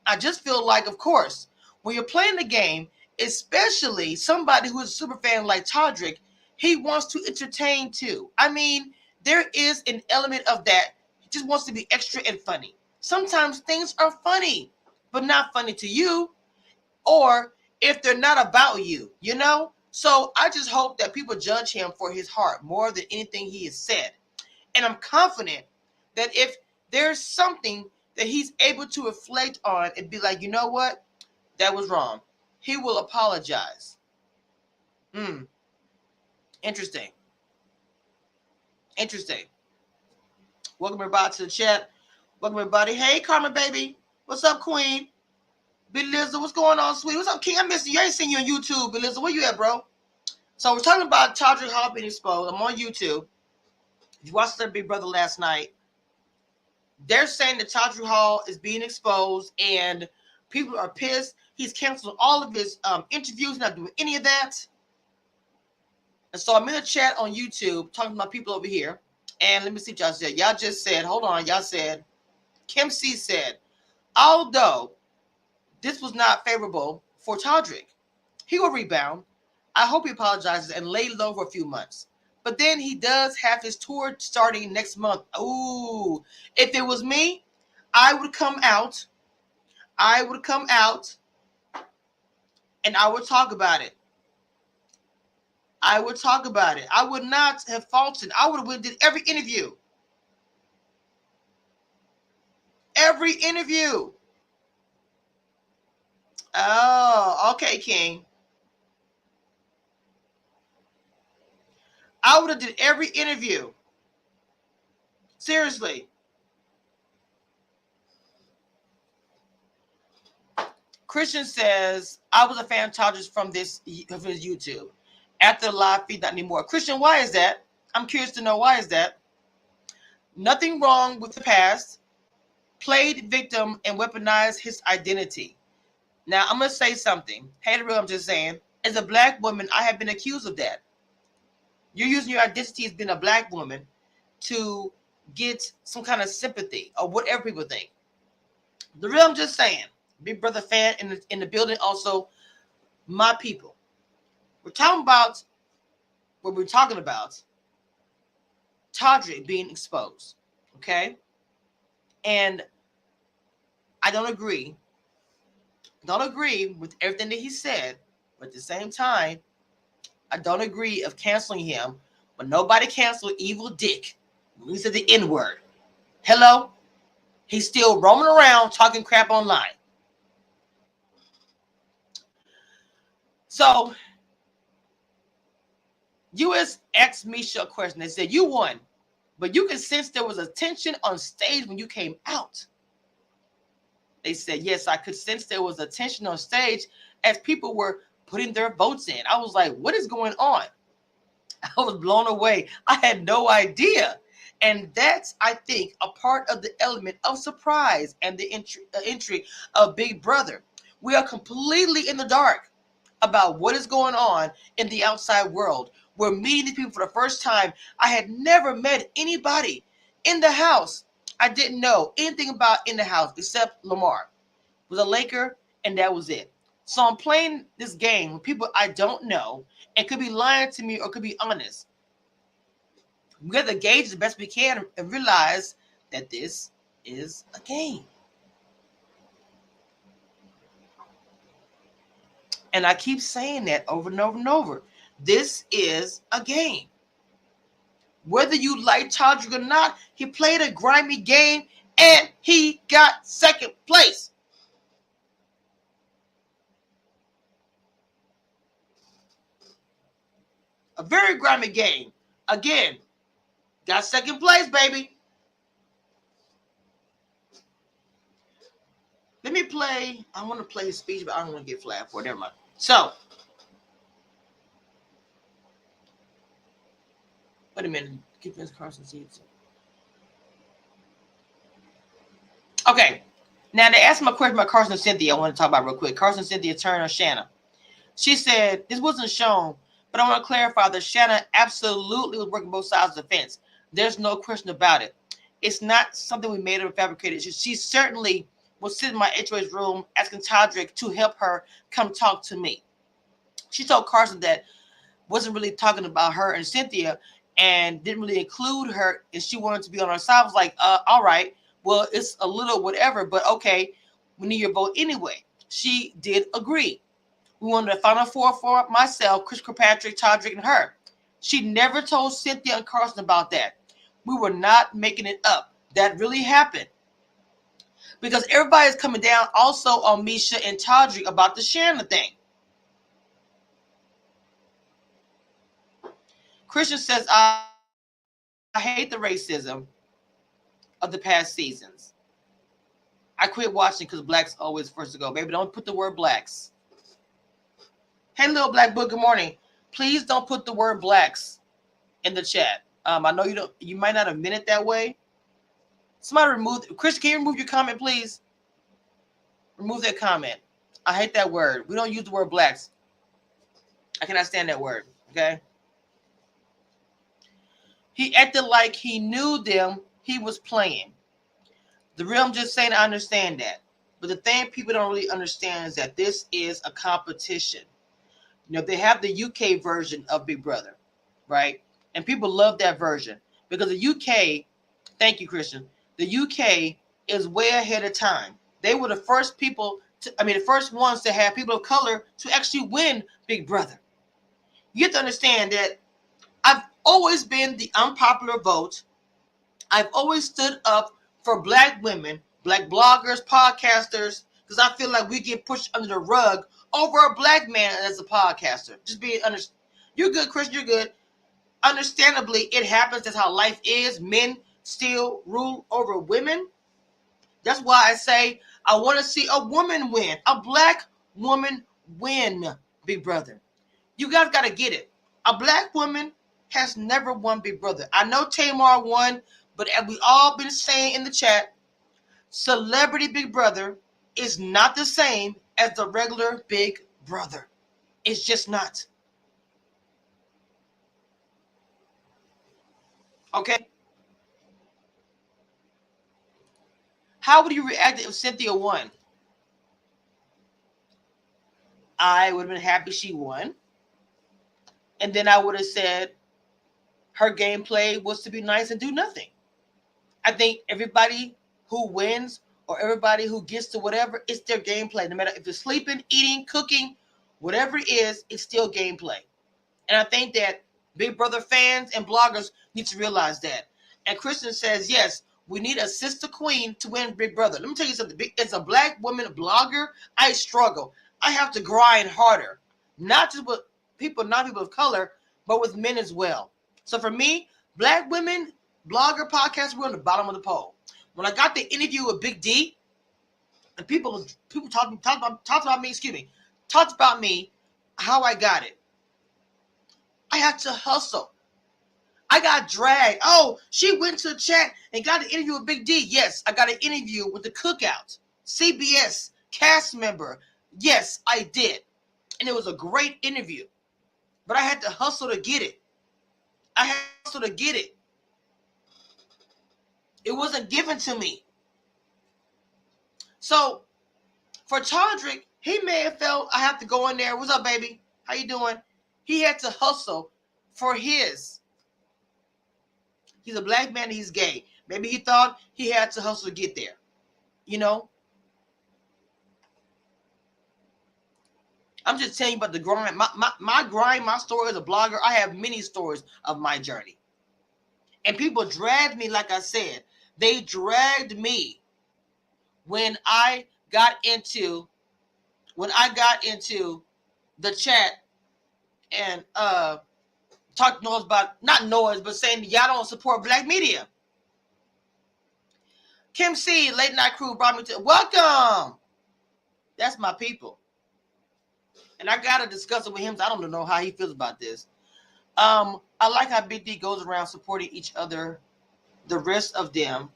Speaker 1: I just feel like, of course, when you're playing the game, especially somebody who is a super fan like Todrick, he wants to entertain too. I mean, there is an element of that. He just wants to be extra and funny. Sometimes things are funny, but not funny to you, or if they're not about you, So I just hope that people judge him for his heart more than anything he has said. And I'm confident that if there's something that he's able to reflect on and be like, you know what? That was wrong. He will apologize. Interesting. Interesting. Welcome everybody to the chat. Welcome everybody. Hey, Carmen, baby. What's up, Queen? Belizza, what's going on, sweet? What's up, King? I missed you. I ain't seen you on YouTube, Belizza. Where you at, bro? So we're talking about Todrick Hall being exposed. I'm on YouTube. If you watched their Big Brother last night, they're saying that Todrick Hall is being exposed and people are pissed He's canceled all of his interviews, not doing any of that. And so I'm in a chat on YouTube talking to my people over here. And let me see what y'all said. Y'all just said, hold on, y'all said, Kim C said, although this was not favorable for Todrick, he will rebound. I hope he apologizes and lay low for a few months. But then he does have his tour starting next month. Ooh, if it was me, I would come out. I would come out and I would talk about it. I would talk about it. I would not have faulted. I would have did every interview. Every interview. Oh, okay, King. I would have did every interview. Seriously. Christian says, I was a fan of Todrick from his YouTube. After the live feed, not anymore. Christian, why is that? I'm curious to know why is that. Nothing wrong with the past. Played victim and weaponized his identity. Now, I'm going to say something. Hey, the real, I'm just saying. As a black woman, I have been accused of that. You're using your identity as being a black woman to get some kind of sympathy or whatever people think. The real, I'm just saying. Big Brother fan in the building, also my people. We're talking about what we're talking about. Todrick being exposed, okay? And I don't agree. Don't agree with everything that he said, but at the same time, I don't agree of canceling him. But nobody canceled Evil Dick when he said the N-word. Hello? He's still roaming around talking crap online. So, US asked Misha a question. They said, you won, but you can sense there was a tension on stage when you came out. They said, yes, I could sense there was a tension on stage as people were putting their votes in. I was like, what is going on? I was blown away. I had no idea. And that's, I think, a part of the element of surprise and the entry of Big Brother. We are completely in the dark about what is going on in the outside world. We're meeting these people for the first time. I had never met anybody in the house I didn't know anything about in the house except Lamar. It was a Laker, and that was it. So I'm playing this game with people I don't know and could be lying to me or could be honest. We have to gauge the best we can and realize that this is a game. And I keep saying that over and over and over. This is a game. Whether you like Todrick or not, he played a grimy game and he got second place. A very grimy game. Again, got second place, baby. Let me play. I want to play his speech, but I don't want to get flagged for it. Never mind. So, wait a minute. Keep this Carson seats. Okay. Now, they asked me a question about Carson and Cynthia. I want to talk about real quick. Carson and Cynthia turn Shanna. She said, this wasn't shown, but I want to clarify that Shanna absolutely was working both sides of the fence. There's no question about it. It's not something we made up or fabricated. She certainly was sitting in my HOH room asking Todrick to help her come talk to me. She told Carson that wasn't really talking about her and Cynthia and didn't really include her, and she wanted to be on our side. I was like, all right, well, it's a little whatever, but okay, we need your vote anyway. She did agree. We wanted a final four for myself, Chris Kirkpatrick, Todrick, and her. She never told Cynthia and Carson about that. We were not making it up. That really happened. Because everybody is coming down also on Misha and Todrick about the Shanna thing. Christian says, I hate the racism of the past seasons. I quit watching because blacks always first to go. Baby, don't put the word blacks. Hey, little black book, good morning. Please don't put the word blacks in the chat. I know you might not have meant it that way. Somebody remove, Chris, can you remove your comment, please? Remove that comment. I hate that word. We don't use the word blacks. I cannot stand that word. Okay. He acted like he knew them. He was playing. The real, I'm just saying I understand that. But the thing people don't really understand is that this is a competition. They have the UK version of Big Brother, right? And people love that version because the UK, thank you, Christian, the UK is way ahead of time. They were the first the first ones to have people of color to actually win Big Brother. You have to understand that I've always been the unpopular vote. I've always stood up for black women, black bloggers, podcasters, because I feel like we get pushed under the rug over a black man as a podcaster. Just be honest. You're good, Chris. You're good. Understandably, it happens. That's how life is. Men still rule over women. That's why I say I want to see a woman win, a black woman win, Big Brother. You guys got to get it. A black woman has never won Big Brother. I know Tamar won, but as we all been saying in the chat, Celebrity Big Brother is not the same as the regular Big Brother. It's just not. Okay? How would you react if Cynthia won? I would have been happy she won. And then I would have said her gameplay was to be nice and do nothing. I think everybody who wins or everybody who gets to whatever, it's their gameplay. No matter if it's sleeping, eating, cooking, whatever it is, it's still gameplay. And I think that Big Brother fans and bloggers need to realize that. And Kristen says, yes, we need a sister queen to win Big Brother. Let me tell you something. As a black woman blogger, I struggle. I have to grind harder. Not just with people, not people of color, but with men as well. So for me, black women, blogger, podcast, we're on the bottom of the pole. When I got the interview with Big D, and people talked about me, how I got it. I had to hustle. I got dragged. Oh, she went to the chat and got an interview with Big D. Yes, I got an interview with the Cookout, CBS cast member. Yes, I did. And it was a great interview. But I had to hustle to get it. I had to hustle to get it. It wasn't given to me. So for Todrick, he may have felt I have to go in there. What's up, baby? How you doing? He had to hustle for his. He's a black man and he's gay. Maybe he thought he had to hustle to get there. You know? I'm just telling you about the grind. My grind, my story as a blogger, I have many stories of my journey. And people dragged me, like I said. They dragged me when I got into the chat and talked noise about, not noise, but saying y'all don't support black media. Kim C, Late Night Crew brought me to, welcome. That's my people. And I got to discuss it with him. I don't know how he feels about this. I like how Big D goes around supporting each other. The rest of them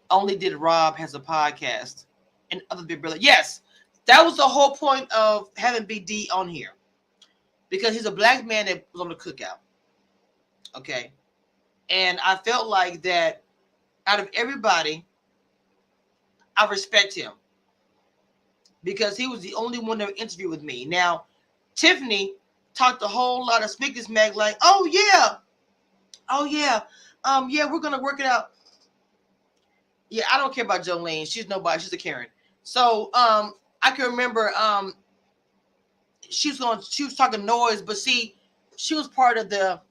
Speaker 1: only did Rob has a podcast and other Big Brother. Yes, that was the whole point of having Big D on here. Because he's a black man that was on the Cookout. Okay. And I felt like that out of everybody, I respect him. Because he was the only one that interviewed with me. Now, Tiffany talked a whole lot of Smickers Mag like, oh yeah, we're gonna work it out. Yeah, I don't care about Jolene. She's nobody. She's a Karen. So I can remember she was talking noise, but see, she was part of the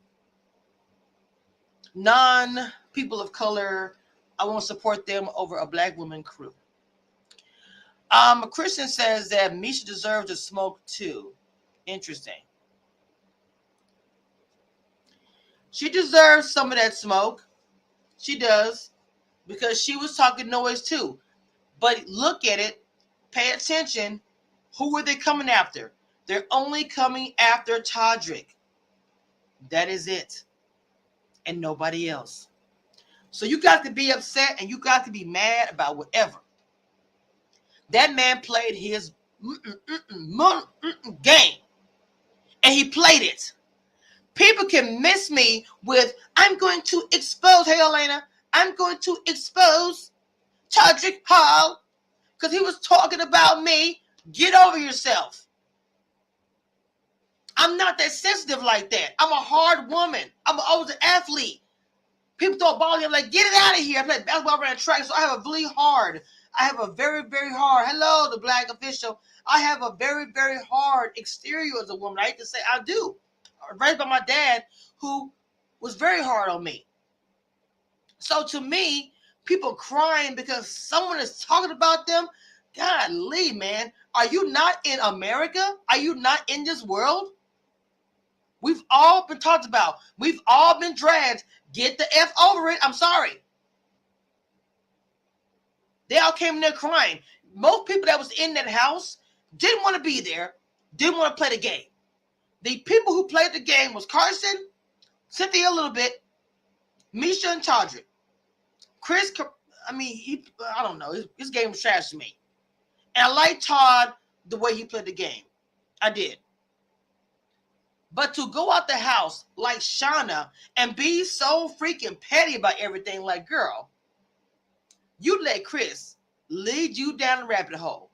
Speaker 1: non-people of color. I won't support them over a black woman crew. Christian says that Misha deserves to smoke too. Interesting. She deserves some of that smoke. She does. Because she was talking noise too. But look at it. Pay attention. Who are they coming after? They're only coming after Todrick. That is it. And nobody else. So you got to be upset and you got to be mad about whatever. That man played his game, and he played it. People can miss me with, I'm going to expose, hey Elena, I'm going to expose Todrick Hall because he was talking about me. Get over yourself. I'm not that sensitive like that. I'm a hard woman. I was an athlete. People throw a ball at me, I'm like, get it out of here. I play basketball, ran track, so I have a really hard. I have a very, very hard. Hello, the black official. I have a very, very hard exterior as a woman. I hate to say I do. I was raised by my dad, who was very hard on me. So to me, people crying because someone is talking about them, golly, man. Are you not in America? Are you not in this world? We've all been talked about. We've all been dragged. Get the F over it. I'm sorry. They all came in there crying. Most people that was in that house didn't want to be there, didn't want to play the game. The people who played the game was Carson, Cynthia a little bit, Misha and Todrick. Chris, I don't know. His game was trash to me. And I like Todd the way he played the game. I did. But to go out the house like Shanna and be so freaking petty about everything, like, girl, you let Chris lead you down the rabbit hole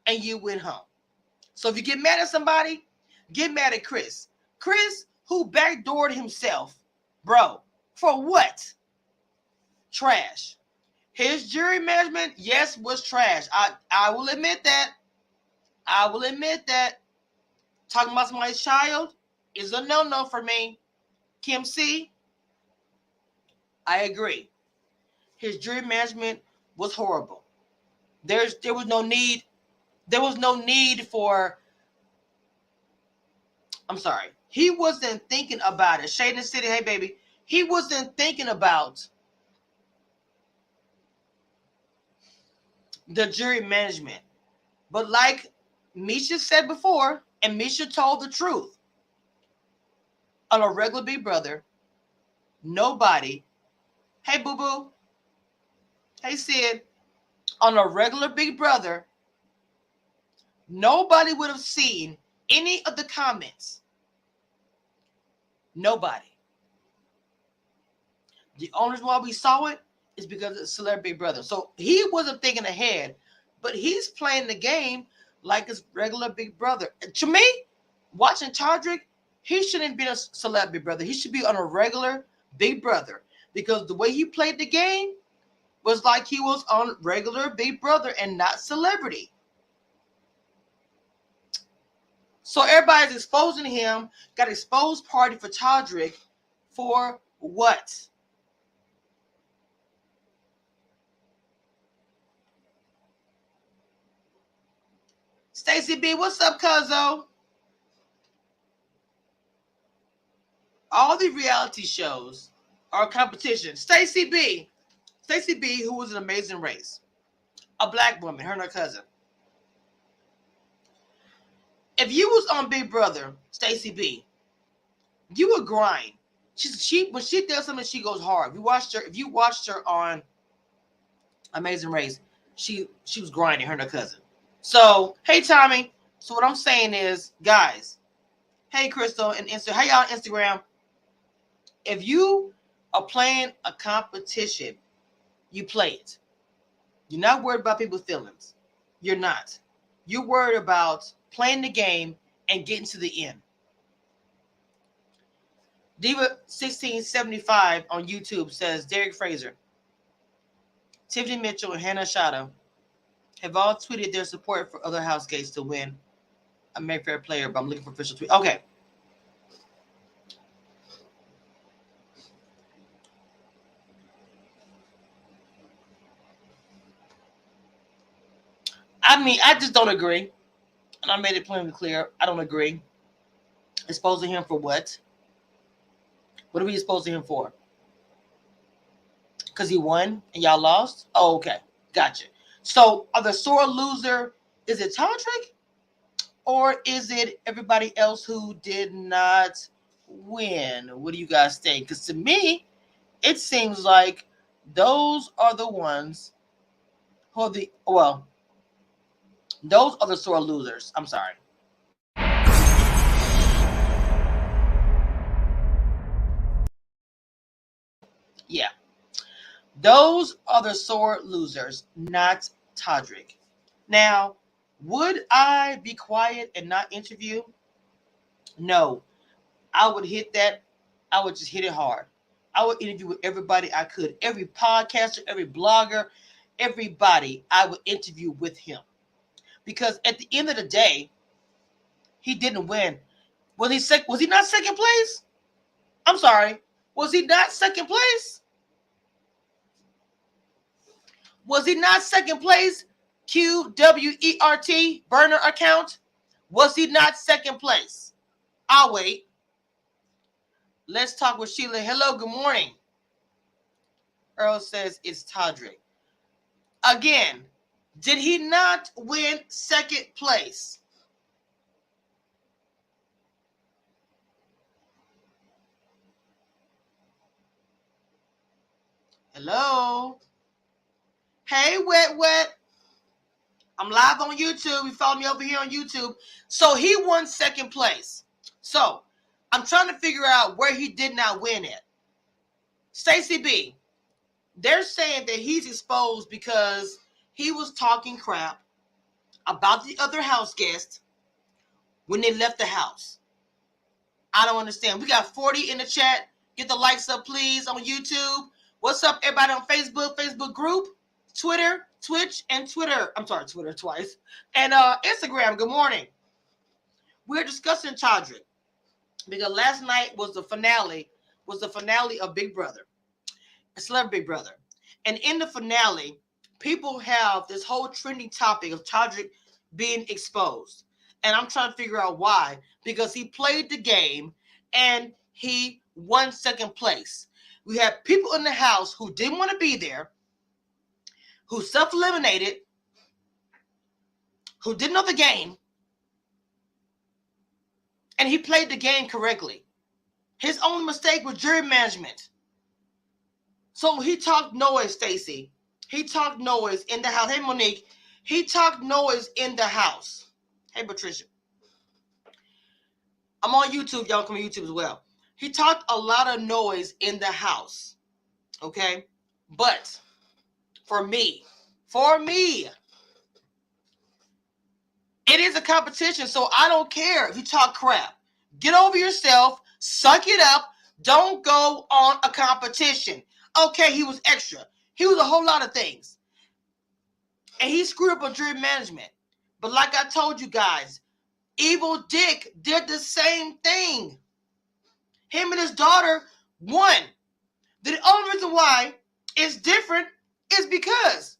Speaker 1: and you went home. So if you get mad at somebody, get mad at Chris. Chris, who backdoored himself, bro, for what? Trash. His jury management, yes, was trash. I will admit that. I will admit that. Talking about somebody's child is a no-no for me. Kim C, I agree. His jury management was horrible. There was no need. There was no need for. I'm sorry. He wasn't thinking about it. Shade in the City, hey baby. He wasn't thinking about the jury management. But like Misha said before, and Misha told the truth, on a regular Big Brother, nobody, hey boo boo, hey Sid, on a regular Big Brother, nobody would have seen any of the comments. Nobody. The only reason why we saw it is because it's Celebrity Big Brother. So he wasn't thinking ahead, but he's playing the game like it's regular Big Brother. To me, watching Todrick, he shouldn't be a Celebrity Brother. He should be on a regular Big Brother because the way he played the game was like he was on regular Big Brother and not Celebrity. So everybody's exposing him, got exposed party for Todrick for what? Stacey B, what's up, cuzzo? All the reality shows are competition. Stacey B, who was an Amazing Race, a black woman, her and her cousin. If you was on Big Brother, Stacey B, you would grind. She when she does something, she goes hard. If you watched her on Amazing Race, she was grinding, her and her cousin. So, hey Tommy. So what I'm saying is, guys, hey Crystal and Insta, hey y'all on Instagram. If you are playing a competition, you play it. You're not worried about people's feelings. You're not. You're worried about playing the game and getting to the end. Diva1675 on YouTube says Derek Fraser, Tiffany Mitchell, and Hannah Shadow have all tweeted their support for other housemates to win a Mayfair player, but I'm looking for official tweet. Okay. I mean, I just don't agree. And I made it plainly clear. I don't agree. Exposing him for what? What are we exposing him for? Because he won and y'all lost? Oh, okay. Gotcha. So, are the sore loser, is it Todrick? Or is it everybody else who did not win? What do you guys think? Because to me, it seems like those are the ones who are
Speaker 3: Those are the sore losers. I'm sorry. Yeah. Those are the sore losers, not Todrick. Now, would I be quiet and not interview? No. I would hit that. I would just hit it hard. I would interview with everybody I could. Every podcaster, every blogger, everybody I would interview with him. Because at the end of the day, he didn't win. Was he not second place? I'm sorry. Was he not second place? Was he not second place? QWERT burner account? Was he not second place? I'll wait. Let's talk with Sheila. Hello, good morning. Earl says it's Todrick. Again, did he not win second place? Hello? Hey, Wet. I'm live on YouTube. You follow me over here on YouTube. So he won second place. So I'm trying to figure out where he did not win at. Stacey B, they're saying that he's exposed because he was talking crap about the other house guests when they left the house. I don't understand. We got 40 in the chat. Get the likes up, please, on YouTube. What's up, everybody on Facebook group, Twitter, Twitch, and Twitter. I'm sorry, Twitter twice. And Instagram, good morning. We're discussing Todrick because last night was the finale of Big Brother, Celebrity Big Brother. And in the finale, people have this whole trending topic of Todrick being exposed. And I'm trying to figure out why. Because he played the game and he won second place. We had people in the house who didn't want to be there, who self-eliminated, who didn't know the game, and he played the game correctly. His only mistake was jury management. So he talked noise, Stacey. He talked noise in the house. Hey, Monique. He talked noise in the house. Hey, Patricia. I'm on YouTube. Y'all come on YouTube as well. He talked a lot of noise in the house. Okay? But for me, it is a competition, so I don't care if you talk crap. Get over yourself. Suck it up. Don't go on a competition. Okay, he was extra. He was a whole lot of things. And he screwed up on jury management. But like I told you guys, Evil Dick did the same thing. Him and his daughter won. The only reason why it's different is because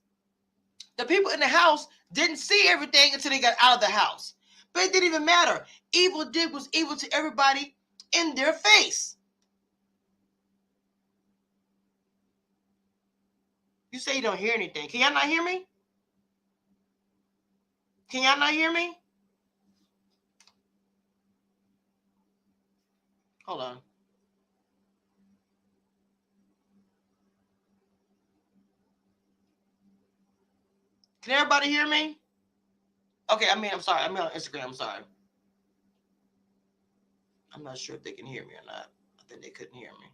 Speaker 3: the people in the house didn't see everything until they got out of the house. But it didn't even matter. Evil Dick was evil to everybody in their face. You say you don't hear anything. Can y'all not hear me? Can y'all not hear me? Hold on. Can everybody hear me? Okay, I'm sorry. I'm on Instagram. I'm sorry. I'm not sure if they can hear me or not. I think they couldn't hear me.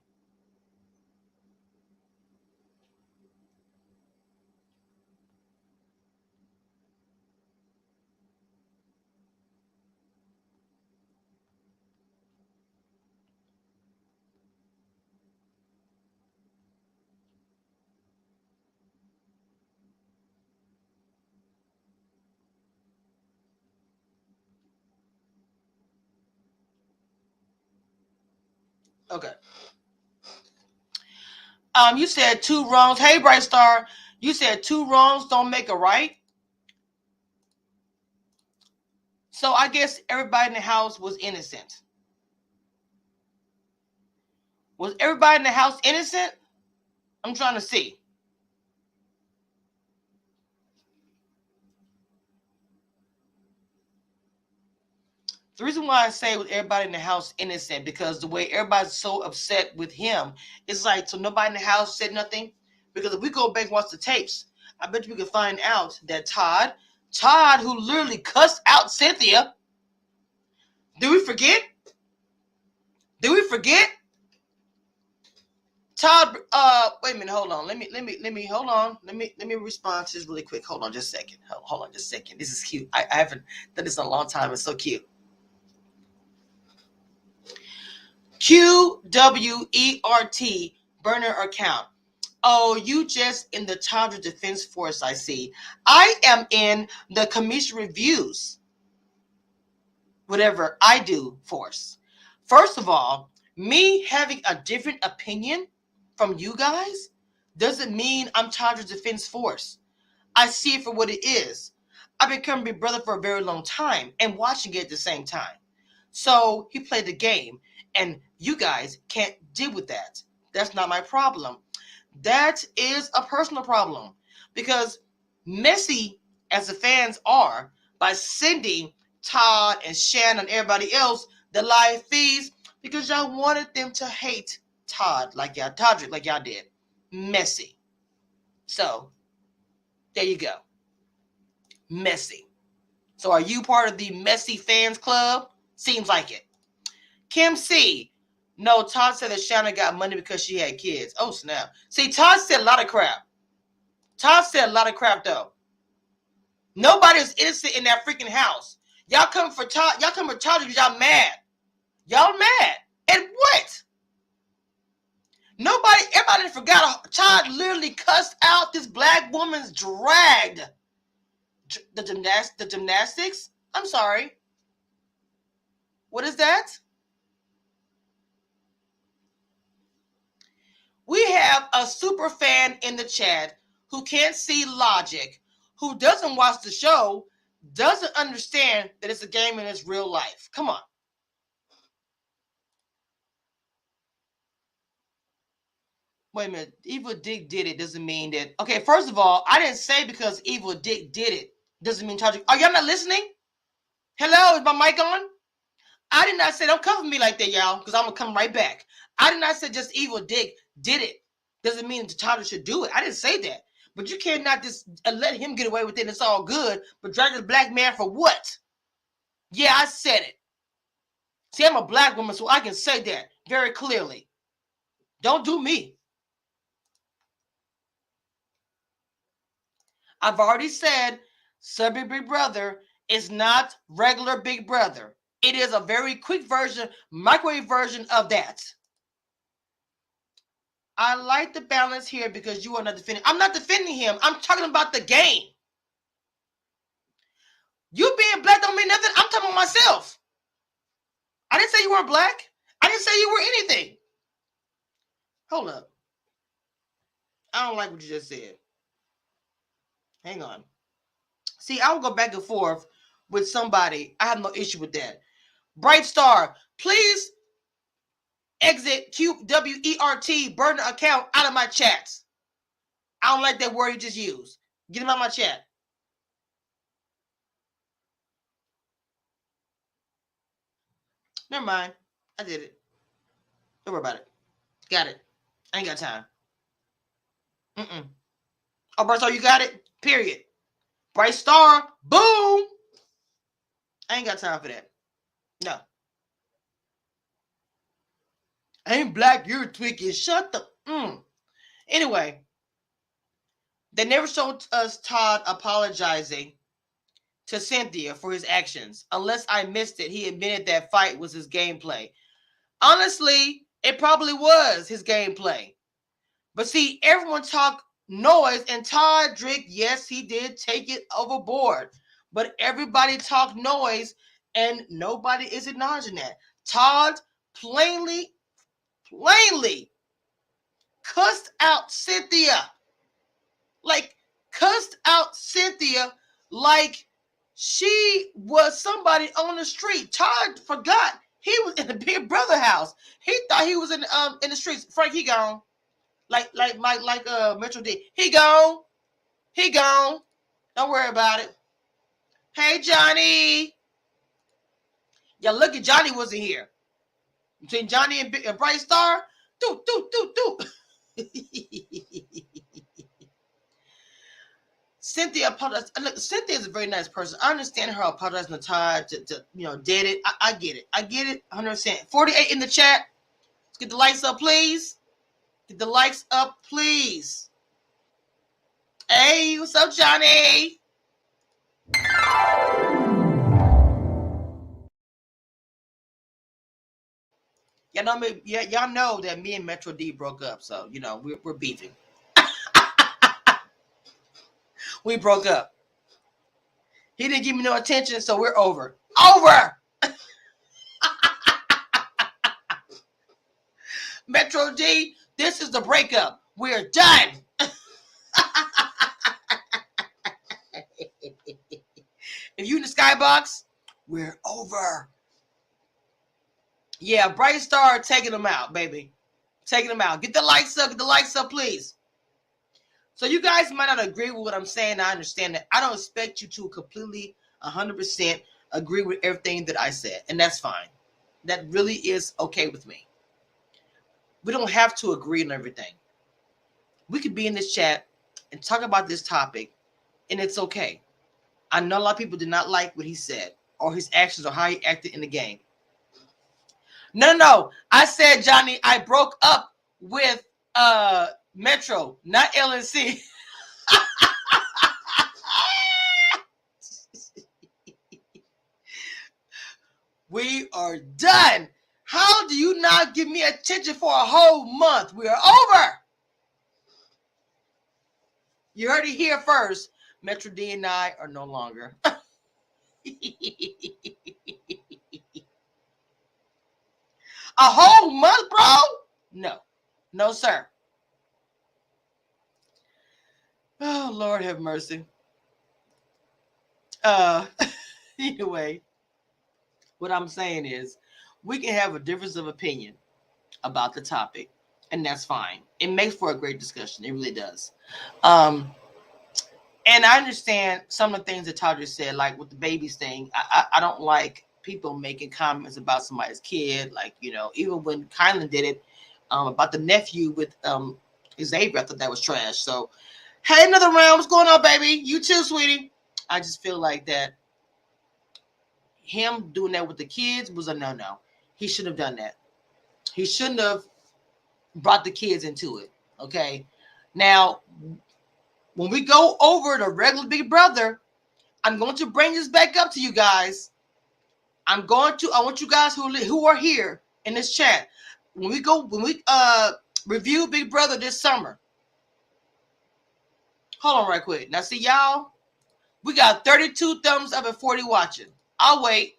Speaker 3: Okay. You said two wrongs. Hey, Bright Star. You said two wrongs don't make a right. So I guess everybody in the house was innocent. Was everybody in the house innocent? I'm trying to see. The reason why I say with everybody in the house innocent, because the way everybody's so upset with him, it's like, so nobody in the house said nothing? Because if we go back and watch the tapes, I bet you we can find out that Todd Todd, who literally cussed out Cynthia. Do we forget? Todd, wait a minute, hold on. Let me respond to this really quick. Hold on just a second. Hold on just a second. This is cute. I haven't done this in a long time. It's so cute. QWERT burner account. Oh, you just in the Todrick Defense Force, I see. I am in the commission reviews, whatever I do force. First of all, me having a different opinion from you guys doesn't mean I'm Todrick Defense Force. I see it for what it is. I've been coming Big Brother for a very long time and watching it at the same time. So he played the game, and you guys can't deal with that. That's not my problem. That is a personal problem, because messy as the fans are by sending Todd and Shanna and everybody else the live feeds because y'all wanted them to hate Todrick like y'all did. Messy. So there you go. Messy. So are you part of the messy fans club? Seems like it. Kim C. No, Todd said that Shanna got money because she had kids. Oh, snap. See, Todd said a lot of crap. Though. Nobody is innocent in that freaking house. Y'all coming for Todd. Y'all coming for Todd because y'all mad. Y'all mad. And what? Everybody forgot Todd literally cussed out this black woman's dragged. The gymnastics? I'm sorry. What is that? We have a super fan in the chat who can't see logic, who doesn't watch the show, doesn't understand that it's a game and it's real life. Come on. Wait a minute. Evil Dick did it doesn't mean that. Okay, first of all, I didn't say because Evil Dick did it doesn't mean Todrick. Are y'all not listening? Hello, is my mic on? I did not say, don't cover me like that, y'all, because I'm going to come right back. I did not say just Evil Dick did it. Doesn't mean that Todrick should do it. I didn't say that. But you cannot just let him get away with it. It's all good. But drag the black man for what? Yeah, I said it. See, I'm a black woman, so I can say that very clearly. Don't do me. I've already said Subby Big Brother is not regular Big Brother. It is a very quick version, microwave version of that. I like the balance here because you are not defending. I'm not defending him. I'm talking about the game. You being black don't mean nothing. I'm talking about myself. I didn't say you weren't black. I didn't say you were anything. Hold up. I don't like what you just said. Hang on. See, I will go back and forth with somebody. I have no issue with that. Bright Star, please exit QWERT burner account out of my chats. I don't like that word you just used. Get him out of my chat. Never mind. I did it. Don't worry about it. Got it. I ain't got time. Oh, Bright Star, you got it? Period. Bright Star, boom. I ain't got time for that. No. I ain't black, you're tweaking. Shut the... Anyway, they never showed us Todd apologizing to Cynthia for his actions. Unless I missed it, he admitted that fight was his gameplay. Honestly, it probably was his gameplay. But see, everyone talked noise, and Todrick, yes, he did take it overboard. But everybody talked noise, and nobody is acknowledging that. Todd plainly cussed out Cynthia. Like, cussed out Cynthia like she was somebody on the street. Todd forgot he was in the Big Brother house. He thought he was in the streets. Frank, he gone. Like Metro D. He gone. Don't worry about it. Hey, Johnny. Yeah, look at Johnny wasn't here. Between Johnny and Bright Star, do. Cynthia apologized. Look, Cynthia is a very nice person. I understand her apologizing to Todd to did it. I get it. I get it 100%. 48 in the chat. Let's get the lights up, please. Get the lights up, please. Hey, what's up, Johnny? Y'all know that me and Metro D broke up, so we're beefing. We broke up. He didn't give me no attention, so we're over. Over! Metro D, this is the breakup. We're done. If you in the skybox, we're over. Yeah, Bright Star taking them out, baby. Taking them out. Get the lights up. Get the lights up, please. So you guys might not agree with what I'm saying. I understand that. I don't expect you to completely 100% agree with everything that I said. And that's fine. That really is okay with me. We don't have to agree on everything. We could be in this chat and talk about this topic, and it's okay. I know a lot of people did not like what he said or his actions or how he acted in the game. No. I said, Johnny, I broke up with Metro, not LNC. We are done. How do you not give me attention for a whole month? We are over. You heard it here first. Metro D and I are no longer. A whole month, bro? No, sir. Oh, Lord have mercy. Anyway, what I'm saying is we can have a difference of opinion about the topic, and that's fine. It makes for a great discussion. It really does. And I understand some of the things that Todrick said, like with the babies thing. I don't like people making comments about somebody's kid. Like, even when Kylan did it about the nephew with Xavier, I thought that was trash. So, hey, another round. What's going on, baby? You too, sweetie. I just feel like that him doing that with the kids was a no-no. He shouldn't have done that. He shouldn't have brought the kids into it. Okay. Now, when we go over the regular Big Brother, I'm going to bring this back up to you guys. I want you guys who are here in this chat, when we review Big Brother this summer. Hold on right quick. Now, see, y'all, we got 32 thumbs up and 40 watching. I'll wait.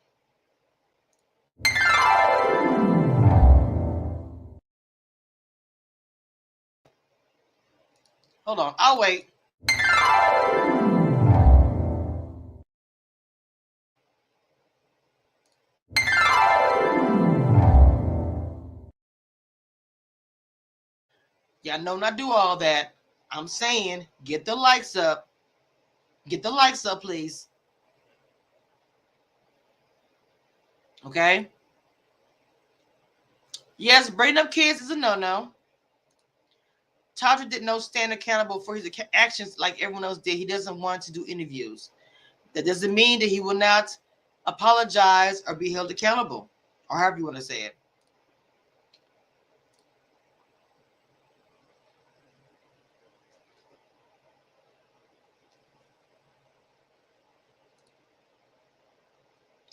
Speaker 3: Hold on. I'll wait. Y'all know not do all that. I'm saying get the likes up. Get the likes up, please. Okay? Yes, bringing up kids is a no-no. Todrick didn't stand accountable for his actions like everyone else did. He doesn't want to do interviews. That doesn't mean that he will not apologize or be held accountable, or however you want to say it.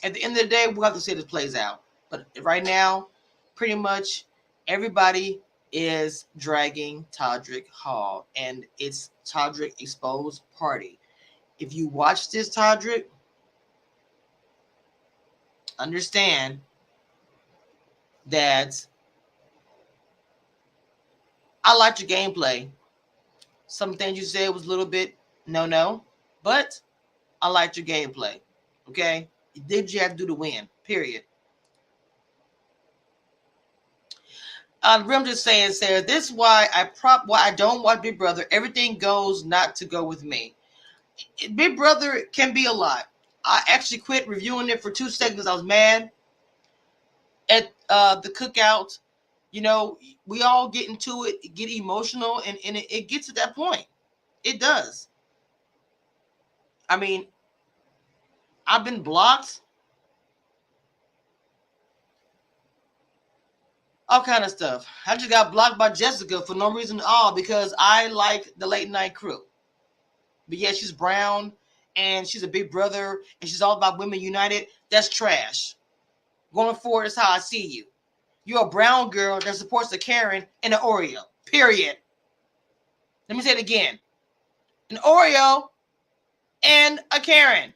Speaker 3: At the end of the day, we'll have to see this plays out. But right now, pretty much everybody is dragging Todrick Hall, and it's Todrick exposed party. If you watch this, Todrick, understand that I liked your gameplay. Some things you said was a little bit no, but I liked your gameplay. Okay? You did what you had to do to win, period. Rim just saying, Sarah, this is why I don't watch Big Brother. Everything goes not to go with me. Big Brother can be a lot. I actually quit reviewing it for 2 seconds. I was mad at the cookout. We all get into it, get emotional, and it gets to that point. It does. I mean, I've been blocked. All kind of stuff. I just got blocked by Jessica for no reason at all because I like the late night crew. But yeah, she's brown and she's a big brother and she's all about women united. That's trash. Going forward is how I see you. You're a brown girl that supports the Karen and the Oreo. Period. Let me say it again. An Oreo and a Karen.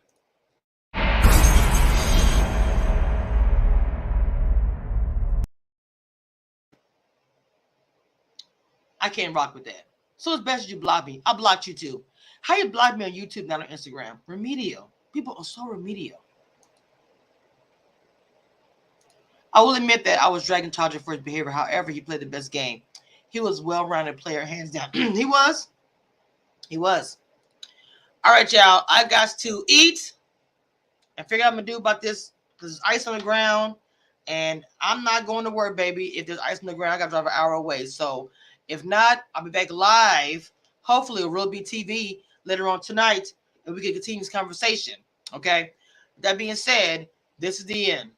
Speaker 3: I can't rock with that. So it's best you block me. I blocked you too. How you block me on YouTube, not on Instagram? Remedial. People are so remedial. I will admit that I was dragging Todrick for his behavior. However, he played the best game. He was a well-rounded player, hands down. He was. He was. All right, y'all. I got to eat and figure out what I'm going to do about this because there's ice on the ground. And I'm not going to work, baby. If there's ice on the ground, I got to drive an hour away. So if not, I'll be back live, hopefully on Real Beat TV later on tonight, and we can continue this conversation. Okay? That being said, this is the end.